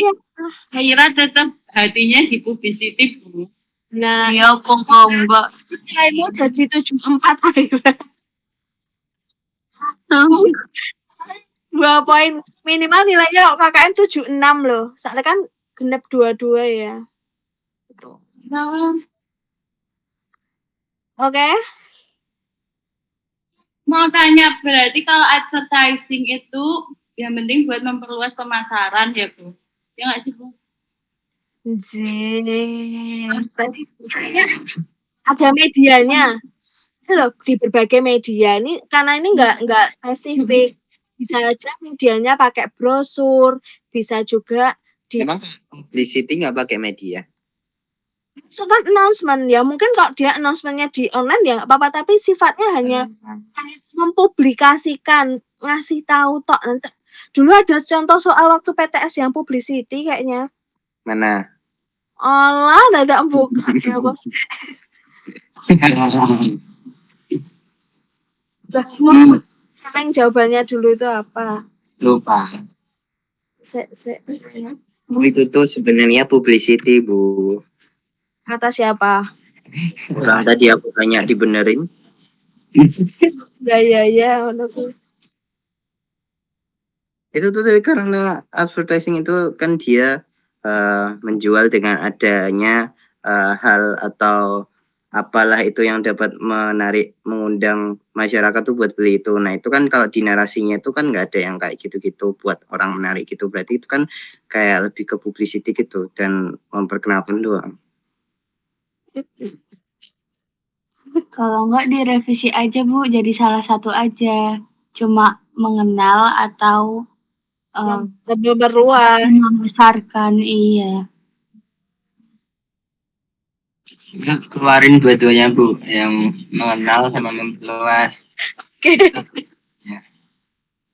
Khaira tetap hatinya di publicity, Bu. Nah, Iya, kok enggak. nilaimu jadi 74 Aira. 2 poin minimal nilainya kok KKN 76 loh. Soalnya kan genep 22 ya. Gitu. Oke. Mau tanya, berarti kalau advertising itu yang penting buat memperluas pemasaran ya, Bu? Ya nggak sih, Bu? Tadi ada medianya. Loh, di berbagai media ini karena ini nggak spesifik. Bisa aja medianya pakai brosur, bisa juga di Emang publicity nggak pakai media? so kan announcement ya. Mungkin kalau dia announcementnya di online ya nggak apa-apa, tapi sifatnya hanya mempublikasikan, ngasih tahu tok. Nanti dulu ada contoh soal waktu PTS yang publicity kayaknya. Mana? Allah, ada buka ya bos. Lah, yang jawabannya dulu itu apa? Lupa. Bu, itu tuh sebenarnya publicity, Bu. Kata siapa? Orang tadi aku tanya dibenerin. Ya. Itu tuh karena advertising itu kan dia menjual dengan adanya hal atau apalah itu yang dapat mengundang masyarakat tuh buat beli itu. Nah itu kan kalau di narasinya itu kan nggak ada yang kayak gitu-gitu buat orang menarik gitu. Berarti itu kan kayak lebih ke publicity gitu dan memperkenalkan doang. Kalau enggak direvisi aja, Bu, jadi salah satu aja. Cuma mengenal atau Lebih berluas. membesarkan, iya. Keluarin dua-duanya Bu, yang mengenal sama memperluas.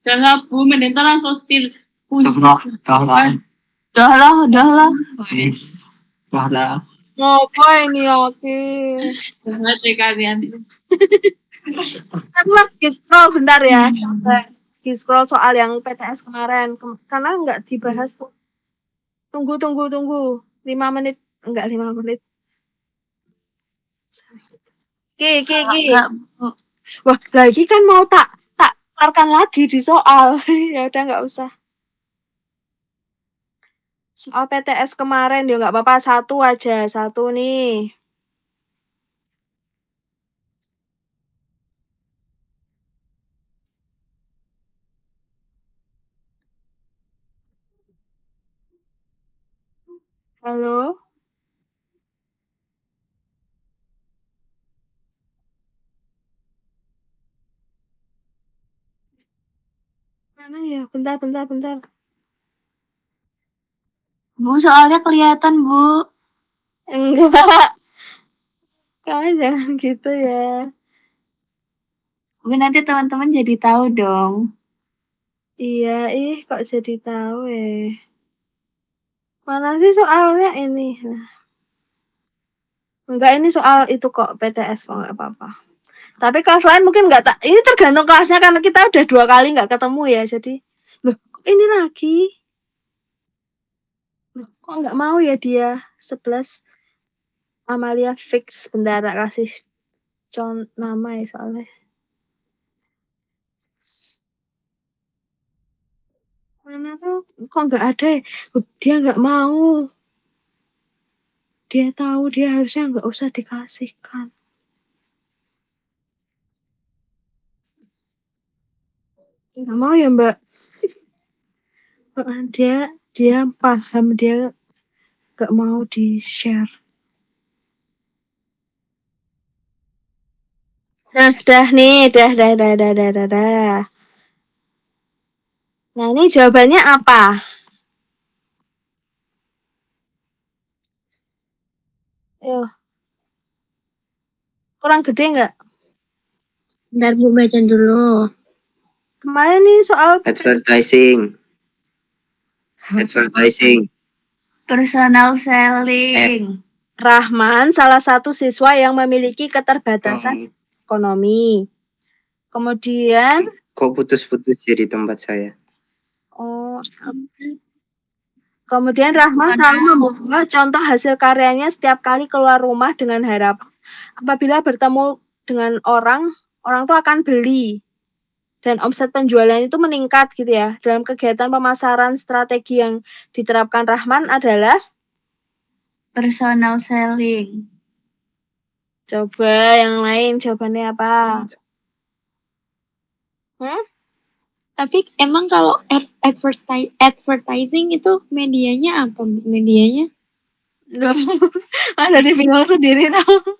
Jangan, Bu, mending langsung still Udah lah. Ngapain nih Aki? banget deh kalian. Aku lagi scroll bentar ya. Lagi scroll soal yang PTS kemarin. Karena nggak dibahas tuh. Tunggu. 5 menit. Enggak 5 menit. Ki. Wah, lagi kan mau tak keluarkan lagi di soal. Ya udah nggak usah. Soal PTS kemarin ya nggak apa-apa, satu aja, satu nih. Halo? Mana ya? Bentar. Bu, soalnya kelihatan, Bu. Enggak. Kamu jangan gitu ya. Bu, nanti teman-teman jadi tahu dong. Iya, kok jadi tahu Mana sih soalnya ini? Nah. Enggak, ini soal itu kok, PTS kok nggak apa-apa. Tapi kelas lain mungkin nggak ini tergantung kelasnya karena kita udah 2 kali nggak ketemu ya, jadi loh kok ini lagi? Loh, kok nggak mau ya dia 11 Amalia fix, bentar tak kasih nama ya soalnya. Mana tuh kok nggak ada ya? Dia nggak mau. Dia tahu dia harusnya nggak usah dikasihkan. Nggak mau ya Mbak. Dia paham, dia nggak mau di share. Nah, dah. Nah, ini jawabannya apa? Yo. Kurang gede nggak? Bentar Bu, baca dulu. Kemarin nih soal Advertising. Advertising. Personal selling. Rahman salah satu siswa yang memiliki keterbatasan ekonomi. Kemudian Kok putus-putus jadi tempat saya? kemudian Rahman selalu membawa contoh hasil karyanya setiap kali keluar rumah dengan harapan apabila bertemu dengan orang tuh akan beli. Dan omset penjualan itu meningkat gitu ya. Dalam kegiatan pemasaran strategi yang diterapkan Rahman adalah Personal selling. coba yang lain jawabannya apa? Tapi emang kalau advertising itu medianya apa? Medianya? Ada di bingung sendiri tau.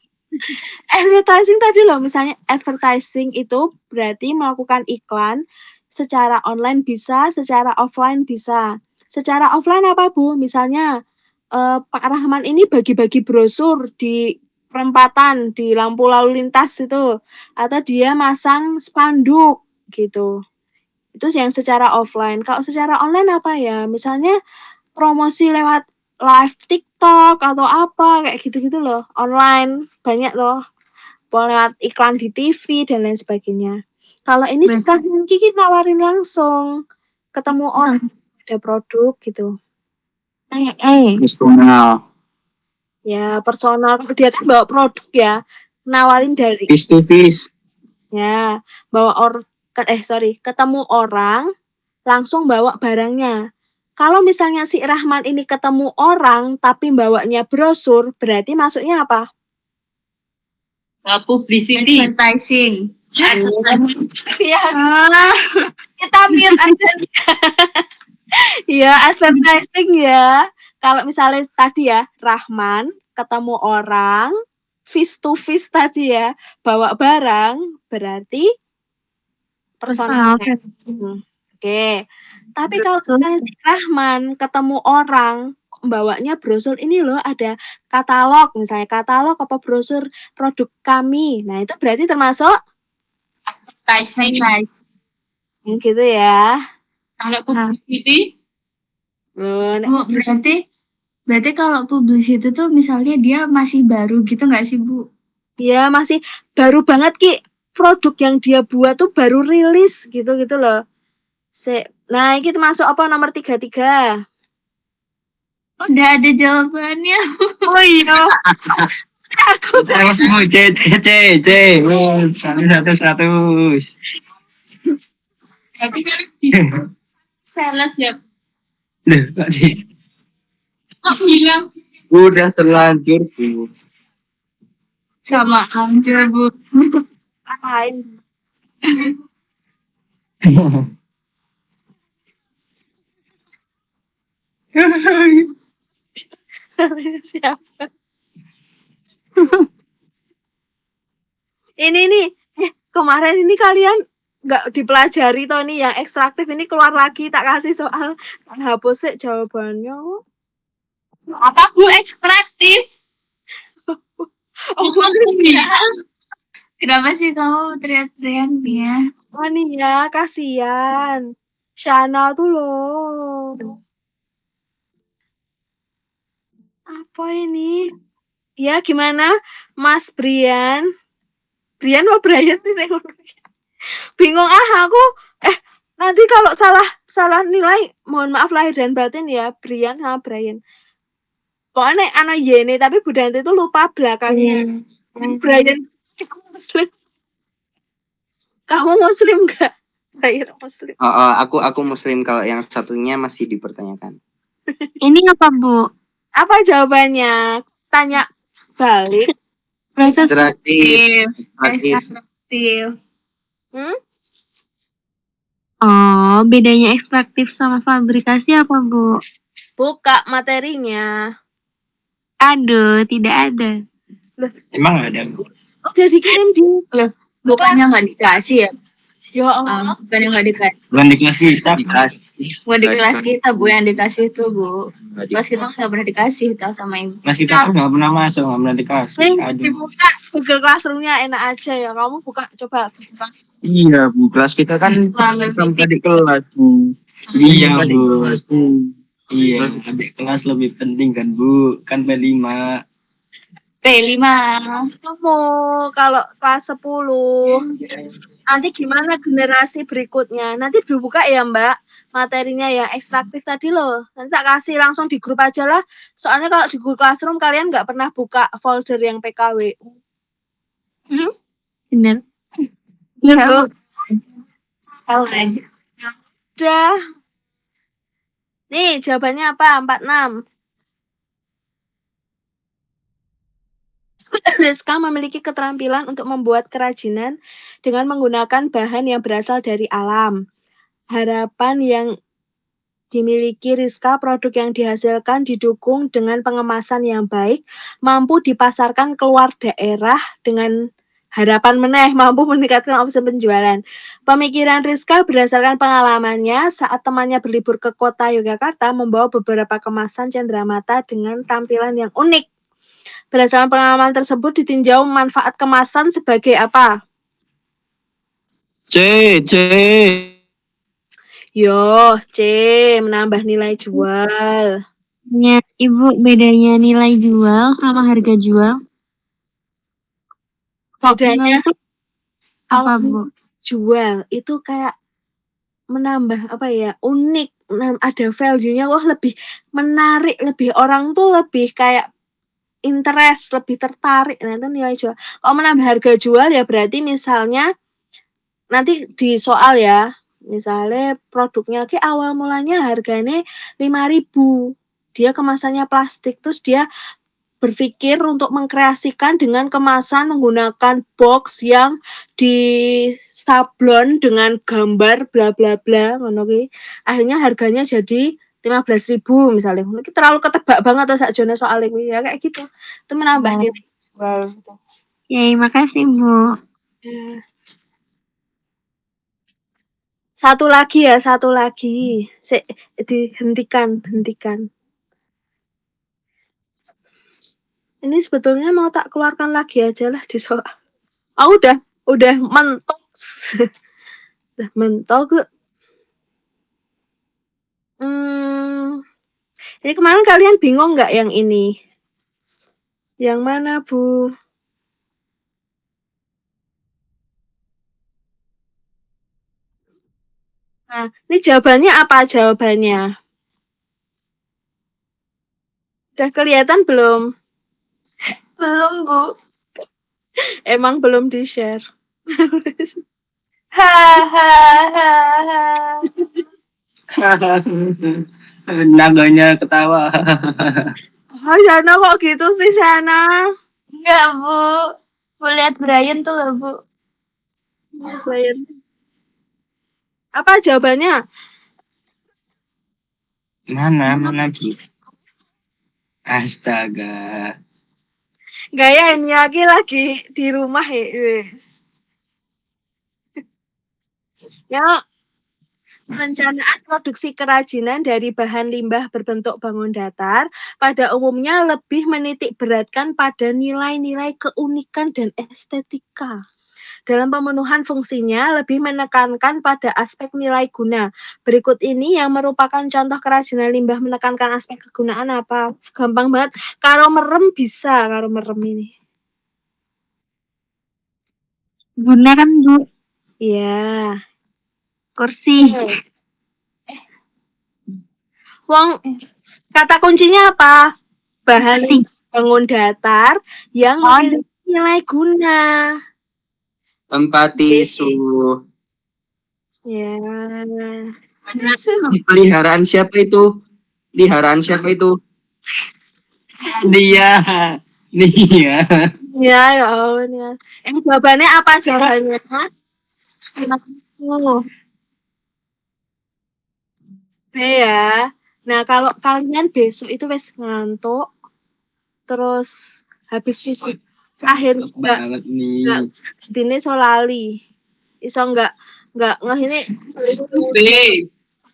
Advertising tadi loh, misalnya advertising itu berarti melakukan iklan secara online bisa, secara offline bisa. Secara offline apa Bu? Misalnya Pak Rahman ini bagi-bagi brosur di perempatan, di lampu lalu lintas itu, atau dia masang spanduk gitu. Itu yang secara offline. Kalau secara online apa ya? Misalnya promosi lewat live TikTok atau apa kayak gitu-gitu loh, online banyak loh, lewat iklan di TV dan lain sebagainya. Kalau ini sekarang Kiki nawarin langsung, ketemu orang ada produk gitu. Personal. Ya personal, dia kan bawa produk ya, nawarin dari Face to face. ya bawa ketemu orang langsung bawa barangnya. Kalau misalnya si Rahman ini ketemu orang tapi bawanya brosur, berarti masuknya apa? Publicity. Advertising. Iya, kita mute aja. Iya, advertising ya. Kalau misalnya tadi ya, Rahman ketemu orang, face to face tadi ya, bawa barang, berarti personal. Oke. Tapi kalau misalnya si Rahman ketemu orang, bawanya brosur ini loh, ada katalog, misalnya katalog apa brosur produk kami. Nah, itu berarti termasuk Advertising. gitu ya. Kalau publicity, Loh, Berarti kalau publicity tuh misalnya dia masih baru gitu nggak sih Bu? ya masih baru banget Ki. Produk yang dia buat tuh baru rilis gitu loh. Nah, ini termasuk apa nomor 33? Udah ada jawabannya. Oh iya. Aku Saya mau C. 100. berarti kan sales ya. Loh, Pak Ci. Kok bilang Udah terlanjur, Bu. Sama aja Bu. ngapain? Siapa? Ini nih, kemarin ini kalian nggak dipelajari toh nih yang ekstraktif ini keluar lagi tak kasih soal hapus sih jawabannya. apa Bu ekstraktif? Oh, Kenapa sih kamu teriak-teriak nih ya? oh nih ya, kasihan. Shana tuh loh. Apa ini? Ya gimana, Mas Brian? Brian apa Brian sih? Bingung aku. Nanti kalau salah nilai, mohon maaf lahir dan batin ya, Brian sama Brian. Pokoknya anak Yene, tapi Bu Danti itu lupa belakangnya. Brian Muslim. Kamu Muslim nggak? Brian Muslim. Aku Muslim, kalau yang satunya masih dipertanyakan. Ini apa Bu? Apa jawabannya? Tanya balik. Ekstraktif. Oh, bedanya ekstraktif sama fabrikasi apa Bu? Buka materinya. Aduh, tidak ada. Emang ada. Udah dikirim di. Bukannya nggak dikasih ya? Ya Allah. Bukannya nggak dikasih. Bukan di kelas kita. Bukan di kelas kita Bu yang dikasih itu Bu. Kelas kita nggak pernah dikasih tahu sama ibu. Kelas kita tuh nggak pernah masuk, nggak pernah dikasih. Aduh. Dibuka Google Classroom-nya enak aja ya. Kamu buka coba. Iya Bu, kelas kita kan Selama sampai di kelas Bu. Iya Bu. Iya, adik kelas lebih penting kan Bu, kan P5. P5. Kamu kalau kelas 10. Nanti gimana generasi berikutnya? Nanti dibuka ya Mbak materinya yang ekstraktif tadi loh. Nanti tak kasih langsung di grup aja lah. Soalnya kalau di Google Classroom kalian nggak pernah buka folder yang PKW. Bener. Loh, Tahu aja. udah. Nih jawabannya apa? 46. Rizka memiliki keterampilan untuk membuat kerajinan dengan menggunakan bahan yang berasal dari alam. Harapan yang dimiliki Rizka, produk yang dihasilkan didukung dengan pengemasan yang baik, mampu dipasarkan keluar daerah dengan harapan meneh mampu meningkatkan omset penjualan. Pemikiran Rizka berdasarkan pengalamannya saat temannya berlibur ke kota Yogyakarta membawa beberapa kemasan cenderamata dengan tampilan yang unik. Berdasarkan pengalaman tersebut ditinjau manfaat kemasan sebagai apa? C. Yo, C, menambah nilai jual. Ya, Ibu, bedanya nilai jual sama harga jual? Bedanya Itu apa, Bu? jual itu kayak menambah apa ya, unik, ada value-nya, wah lebih menarik, lebih orang tuh lebih kayak interest, lebih tertarik. Nah, itu nilai jual. Kalau menambah harga jual ya berarti misalnya nanti di soal ya, misalnya produknya awal mulanya harganya 5.000. Dia kemasannya plastik, terus dia berpikir untuk mengkreasikan dengan kemasan menggunakan box yang disablon dengan gambar bla bla bla ngono ki. Akhirnya harganya jadi 15.000 misalnya. Mungkin terlalu ketebak banget atau sakjane soal ini ya kayak gitu. Itu menambah nilai jual gitu. Yay, makasih, Bu. Ya. Satu lagi. Dihentikan. Ini sebetulnya mau tak keluarkan lagi aja lah di soal. Oh, udah mentok. Udah mentok. Ini kemarin kalian bingung nggak yang ini? Yang mana, Bu? Nah, ini jawabannya apa jawabannya? Udah kelihatan belum? Belum, Bu. Emang belum di-share. Hahaha. Naganya ketawa. Oh, Sana kok gitu sih, Sana? Enggak, Bu. Bu lihat Brian tuh loh, Bu. Apa jawabannya? Mana Bu? Astaga. Gaya ini lagi di rumah ya, wes. Ya, perencanaan produksi kerajinan dari bahan limbah berbentuk bangun datar pada umumnya lebih menitik beratkan pada nilai-nilai keunikan dan estetika. Dalam pemenuhan fungsinya lebih menekankan pada aspek nilai guna. Berikut ini yang merupakan contoh kerajinan limbah menekankan aspek kegunaan apa? Gampang banget. Karo merem bisa, karo merem ini. Guna kan, Bu? Iya. Kursi. Wong, kata kuncinya apa? Bahan bangun datar yang memiliki nilai guna. Tempat tisu. Ya. Peliharaan siapa itu? Peliharaan siapa itu? Dia. Ya, ya Allah. Ya. Jawabannya apa jawabannya? B ya. Nah, kalau kalian besok itu wes ngantuk, terus habis fisik, akhirnya banget nih. dini solali. Iso nggak ini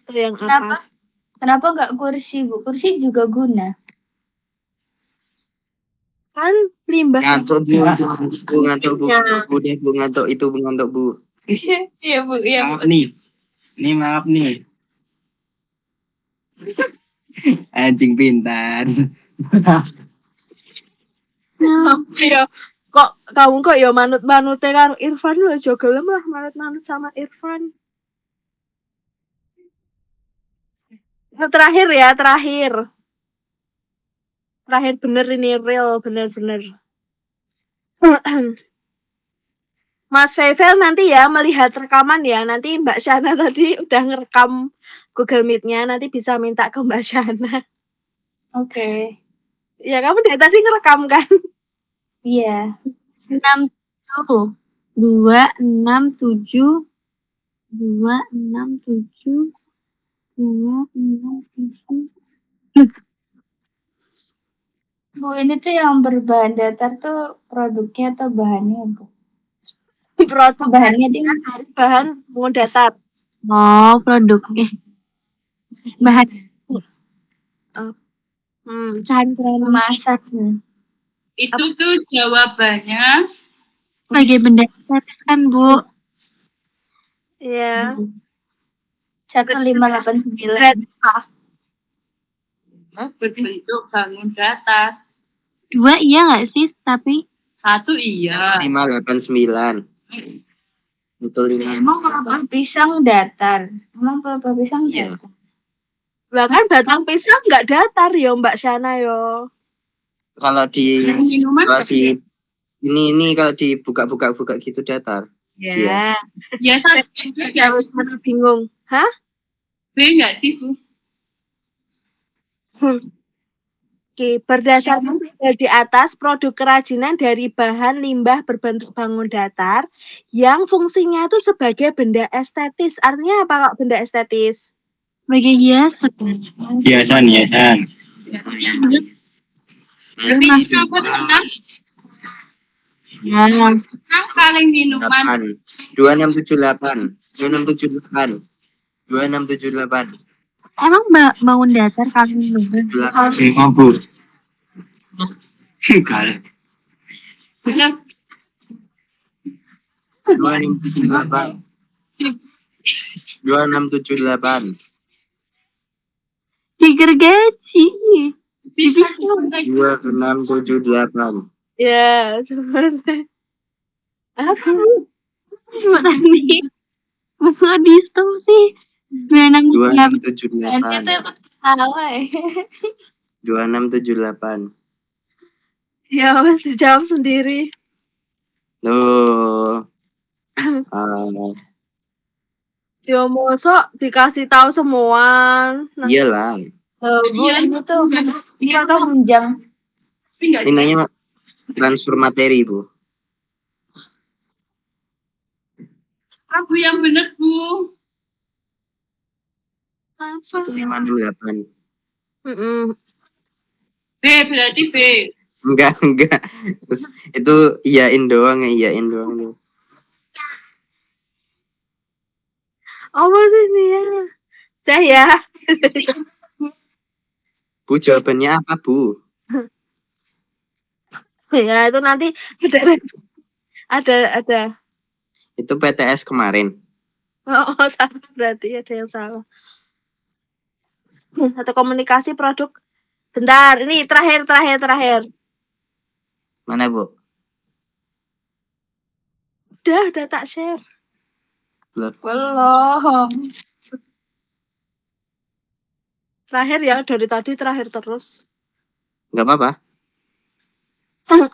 itu yang Kenapa? apa? Kenapa nggak kursi, Bu? Kursi juga guna. Kan limbah. Ngantuk Bu, ngantuk Bu. Udah Bu ngantuk itu Bu ngantuk Bu. Iya, Bu. Iya, Bu. Maaf nih. Maaf nih. Anjing pintar. Iya. Kok kamu kok ya manut-manute karo Irfan lho, aja gelem lah manut-manut sama Irfan. Terakhir ya, terakhir. Terakhir bener ini real, bener-bener. Mas Fevel nanti ya melihat rekaman ya. Nanti Mbak Shana tadi udah ngerekam Google Meet-nya, nanti bisa minta ke Mbak Shana. Oke. Ya kamu dari tadi ngerekam kan? Iya. 67 267 267 267. Bu, ini tuh yang berbahan datar tuh produknya atau bahannya, Bu? Produk Bahannya dia dari bahan bangun datar. Oh, produknya. Bahan campuran masak. Itu tuh jawabannya sebagai benda estetis kan, Bu? Iya. 1589. berbentuk bangun datar. 2 iya nggak sih? Tapi 1 iya. 589. Itu 5. Emang pelepah pisang datar. Emang pelepah pisang Iya. datar. Lah kan batang pisang nggak datar ya Mbak Shana yo. Kalau di Minuman kalau di ini kalau dibuka-buka gitu datar. Ya. ya satu ya Harus mana bingung. Hah? B nggak sih Bu? Oke, berdasarkan tabel di atas, produk kerajinan dari bahan limbah berbentuk bangun datar yang fungsinya itu sebagai benda estetis. Artinya apa kok benda estetis? sebagai hiasan. Hiasan. Tapi kenapa tenang? Ya, Tenang paling minuman. 2678. 2678. emang bangun datar kalian juga. 28. Mabuk. Kalah. Benar. 2678. 2678. Digergaji. Bisa 2678. Ya, teman. Apa? Cuma tadi. Masa distum sih. 2678. Salah ya. 2678. Ya, Mas dijawab sendiri. Loh. Ya, mosok dikasih tahu semua. Nah, Iyalah. Bu, ini tuh menunjang. Tapi nggak Ini namanya transfer materi, Bu. Bu yang benar Bu. 1568. B berarti B. Enggak. Terus, itu iyain doang. apa sih ini ya? Dah ya. Bu, jawabannya apa, Bu? Ya, itu nanti ada. Itu PTS kemarin. Oh, salah berarti ada yang salah. Atau komunikasi produk. Bentar, ini terakhir. Mana, Bu? Udah tak share. Belum. Terakhir ya, dari tadi terakhir terus. Enggak apa-apa.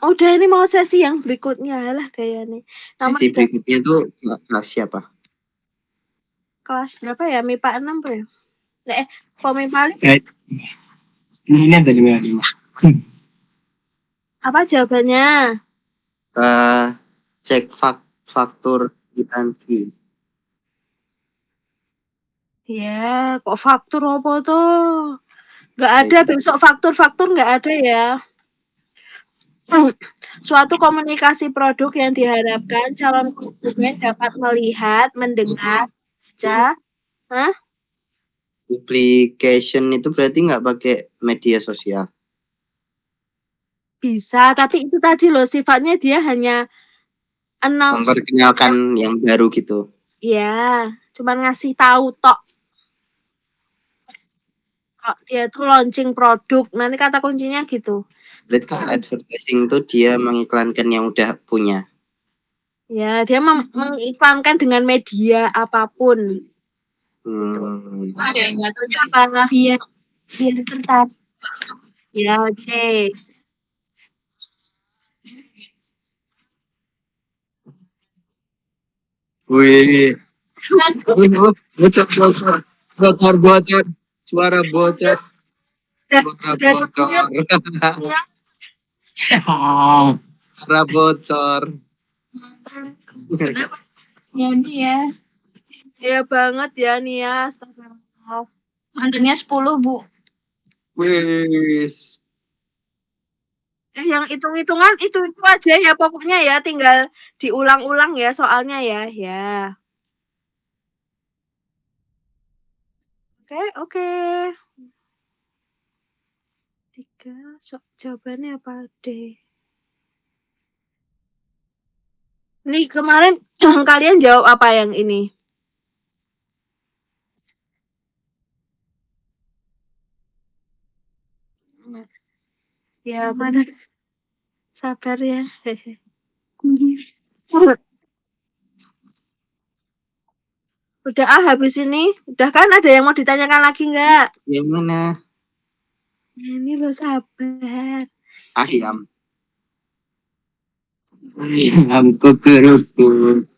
Udah ini mau sesi yang berikutnya lah kayaknya. Sesi berikutnya tuh kelas siapa? Kelas berapa ya? MIPA 6 apa ya? Kok MIPA 5? Ini ada 55. Apa jawabannya? Cek faktur kwitansi. Ya, kok faktur apa tuh? Nggak ada, besok faktur nggak ada ya. Suatu komunikasi produk yang diharapkan calon konsumen dapat melihat, mendengar, baca. Publication itu berarti nggak pakai media sosial. Bisa, tapi itu tadi loh sifatnya dia hanya announce. Memperkenalkan yang baru gitu. Ya, cuman ngasih tahu tok. Kok dia tuh launching produk, nanti kata kuncinya gitu. Berarti kalau advertising itu dia mengiklankan yang udah punya. Ya, dia mengiklankan dengan media apapun. Ada yang nggak tahu Apa? biar tertarik. Ya, oke. Wih, bocor, suara bocor, Udah suara bocor. Ya nih ya. ya banget ya Nia. Astagfirullah. Mantannya 10, Bu. Wis, Yang hitung-hitungan itu aja ya pokoknya ya, tinggal diulang-ulang ya soalnya ya. Ya. Oke. 3, jawabannya apa deh? Nih kemarin kalian jawab apa yang ini? Ya benar. Sabar ya. Udah habis ini. Udah kan, ada yang mau ditanyakan lagi nggak? yang mana? Ini lo sabar. Ayam. Ayamku kerupuk.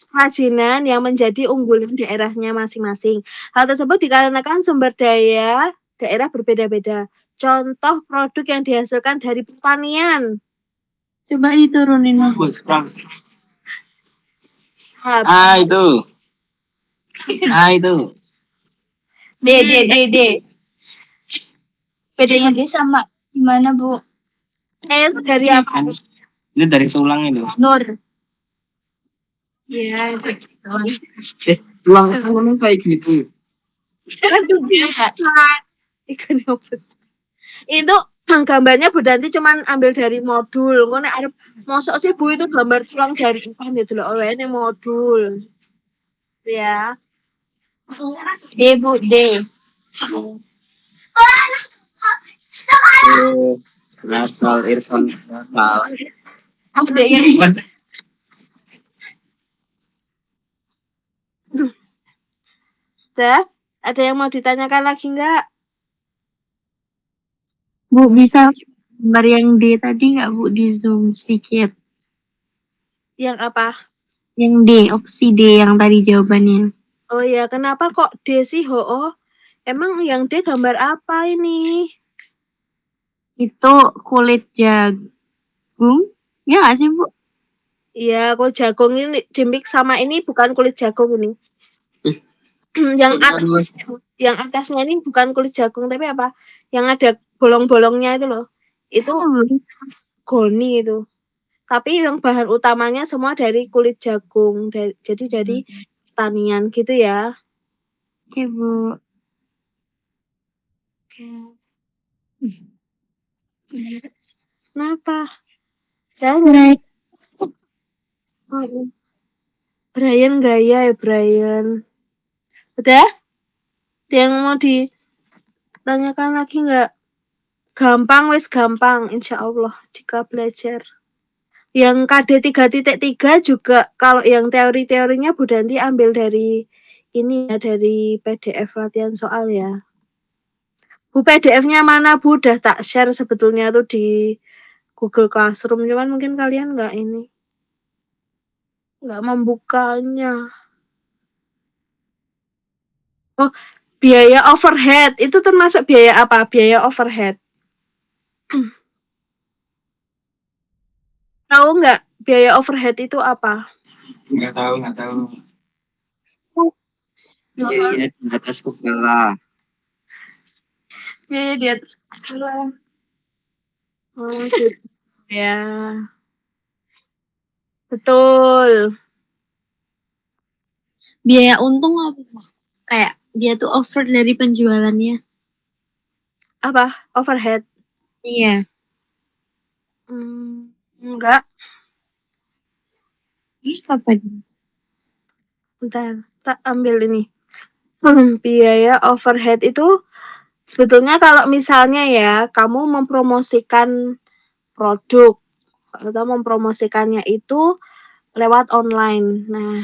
Kerajinan yang menjadi unggulan daerahnya masing-masing. Hal tersebut dikarenakan sumber daya daerah berbeda-beda. Contoh produk yang dihasilkan dari pertanian. Coba diturunin. Itu. Itu. D. Bedanya D sama gimana, Bu? Dari apa? Itu dari tulang itu. Nur. Ya, Tulang kamu kayak gitu. kan ikan opus. Itu gambarnya Bu Danti cuman ambil dari modul. Ngono arep mosok sih Bu itu gambar tulang dari ikan itu loh. Oh, ini modul. Ya. D, Bu, D. Nasal Irfan nasal. Ada yang Dah, ada yang mau ditanyakan lagi nggak? Bu, bisa gambar yang D tadi nggak, Bu, di zoom sedikit? Yang apa? Yang D, opsi D yang tadi jawabannya. Oh ya, kenapa kok D sih, Ho? Emang yang D gambar apa ini? Itu kulit jagung. Ya nggak sih, Bu? Iya, kok jagung ini dimix sama ini bukan kulit jagung ini. yang atasnya ini bukan kulit jagung tapi apa? Yang ada bolong-bolongnya itu loh. Itu goni itu. Tapi yang bahan utamanya semua dari kulit jagung. Jadi dari pertanian gitu ya. Oke, Bu. Kenapa? Right. Brian gaya ya, Brian. Udah? Ada yang mau ditanyakan lagi nggak? Gampang, wis gampang, insya Allah jika belajar. Yang KD 3.3 juga kalau yang teori-teorinya Bu Danti ambil dari ini ya, dari PDF latihan soal ya. Bu, PDF-nya mana Bu? Udah tak share sebetulnya tuh di Google Classroom, cuman mungkin kalian nggak membukanya. Oh, biaya overhead itu termasuk biaya apa? Biaya overhead. Tahu nggak biaya overhead itu apa? Nggak tahu. Iya, di atas kepala. biaya di atas kepala. Oh, gitu. Ya. Betul. Biaya untung apa, Bu? Kayak dia tuh over dari penjualannya. Apa? Overhead? Iya. Enggak. Terus apa? Bentar, tak ambil ini. Biaya overhead itu sebetulnya kalau misalnya ya kamu mempromosikan produk atau mempromosikannya itu lewat online. Nah,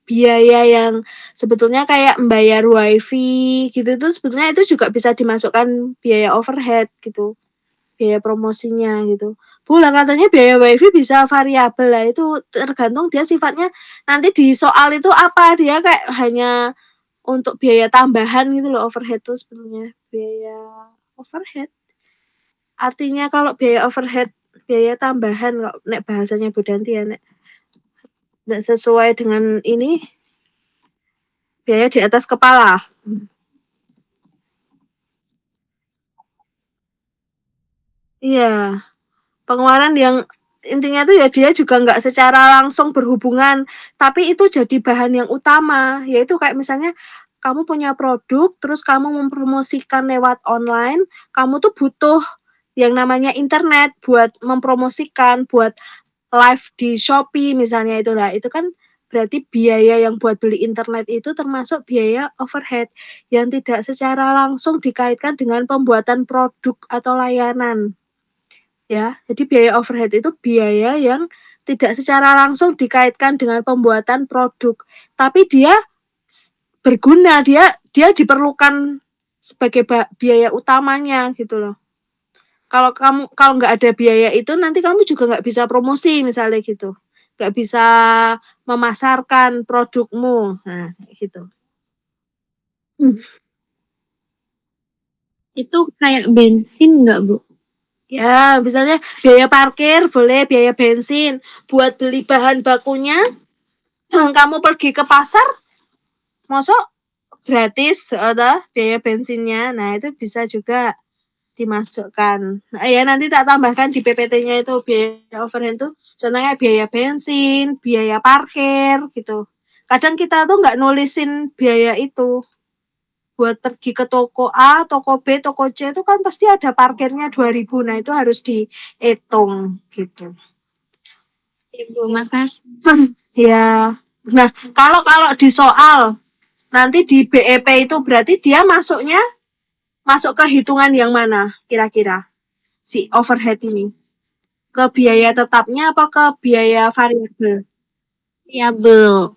biaya yang sebetulnya kayak membayar wifi gitu tuh sebetulnya itu juga bisa dimasukkan biaya overhead gitu. Biaya promosinya gitu. Bu lah katanya biaya wifi bisa variabel lah itu tergantung dia sifatnya nanti di soal itu apa dia kayak hanya untuk biaya tambahan gitu loh overhead tuh sebetulnya biaya overhead. Artinya kalau biaya overhead biaya tambahan kok nek bahasanya Bu Danti ya nek nggak sesuai dengan ini biaya di atas kepala. Iya. Pengeluaran yang intinya tuh ya dia juga nggak secara langsung berhubungan, tapi itu jadi bahan yang utama, yaitu kayak misalnya kamu punya produk, terus kamu mempromosikan lewat online, kamu tuh butuh yang namanya internet buat mempromosikan, buat live di Shopee misalnya itulah, itu kan berarti biaya yang buat beli internet itu termasuk biaya overhead yang tidak secara langsung dikaitkan dengan pembuatan produk atau layanan. Ya, jadi biaya overhead itu biaya yang tidak secara langsung dikaitkan dengan pembuatan produk, tapi dia berguna, dia diperlukan sebagai biaya utamanya gitu loh. Kalau nggak ada biaya itu nanti kamu juga nggak bisa promosi misalnya gitu, nggak bisa memasarkan produkmu, nah gitu. Itu kayak bensin nggak, Bu? Ya, misalnya biaya parkir boleh, biaya bensin buat beli bahan bakunya. Kamu pergi ke pasar, masuk gratis ada biaya bensinnya. Nah, itu bisa juga dimasukkan. Nah, ya nanti tak tambahkan di PPT-nya itu biaya overhead itu contohnya biaya bensin, biaya parkir gitu. Kadang kita tuh nggak nulisin biaya itu. Buat pergi ke toko A, toko B, toko C itu kan pasti ada parkirnya 2.000. Nah, itu harus dihitung gitu. Ibu, makasih. Ya. Nah, kalau di soal nanti di BEP itu berarti dia masuk ke hitungan yang mana kira-kira si overhead ini? Ke biaya tetapnya apa ke biaya variabel? Ya, Bu.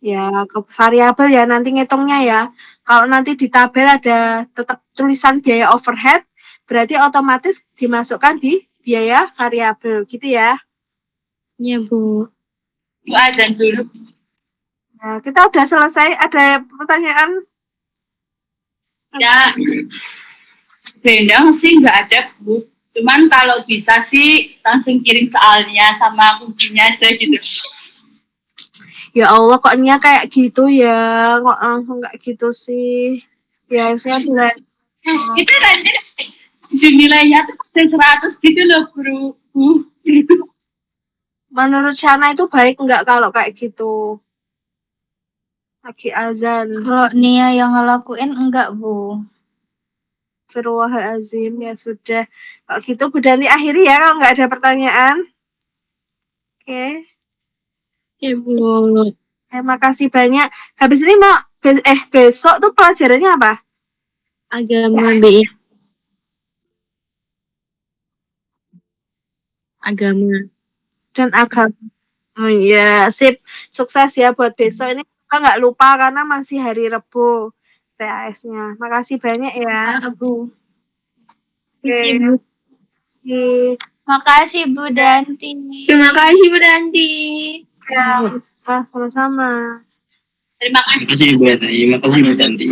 Ya, ke variabel ya nanti ngitungnya ya. Kalau nanti di tabel ada tetap tulisan biaya overhead, berarti otomatis dimasukkan di biaya variabel gitu ya. Ya, Bu. Bu azan dulu. Nah, kita udah selesai. Ada pertanyaan? Ya, Brenda sih nggak ada, Bu. Cuman kalau bisa sih langsung kirim soalnya sama kuncinya aja gitu. Ya Allah, kok Nia kayak gitu ya? Kok langsung kayak gitu sih? Ya, saya mulai. Kita nanti nilainya tuh ada 100 gitu loh, Bu. Menurut Shana itu baik nggak kalau kayak gitu? Lagi azan. Kalau Nia yang ngelakuin enggak, Bu. Firwahazim, ya sudah. Kalau gitu Bu Danti akhiri ya kalau nggak ada pertanyaan. Oke. Ya, Bu. Terima kasih banyak. Habis ini mau besok tuh pelajarannya apa? Agama BI. Agama. Dan agama. Oh iya, sip. Sukses ya buat besok. Ini semoga nggak lupa karena masih hari Rebo PAS-nya. Makasih banyak ya. Bu. Oke. Makasih Bu Danti. Terima kasih, Bu Danti. Ya, sama-sama. Terima kasih. Terima kasih Bu Danti.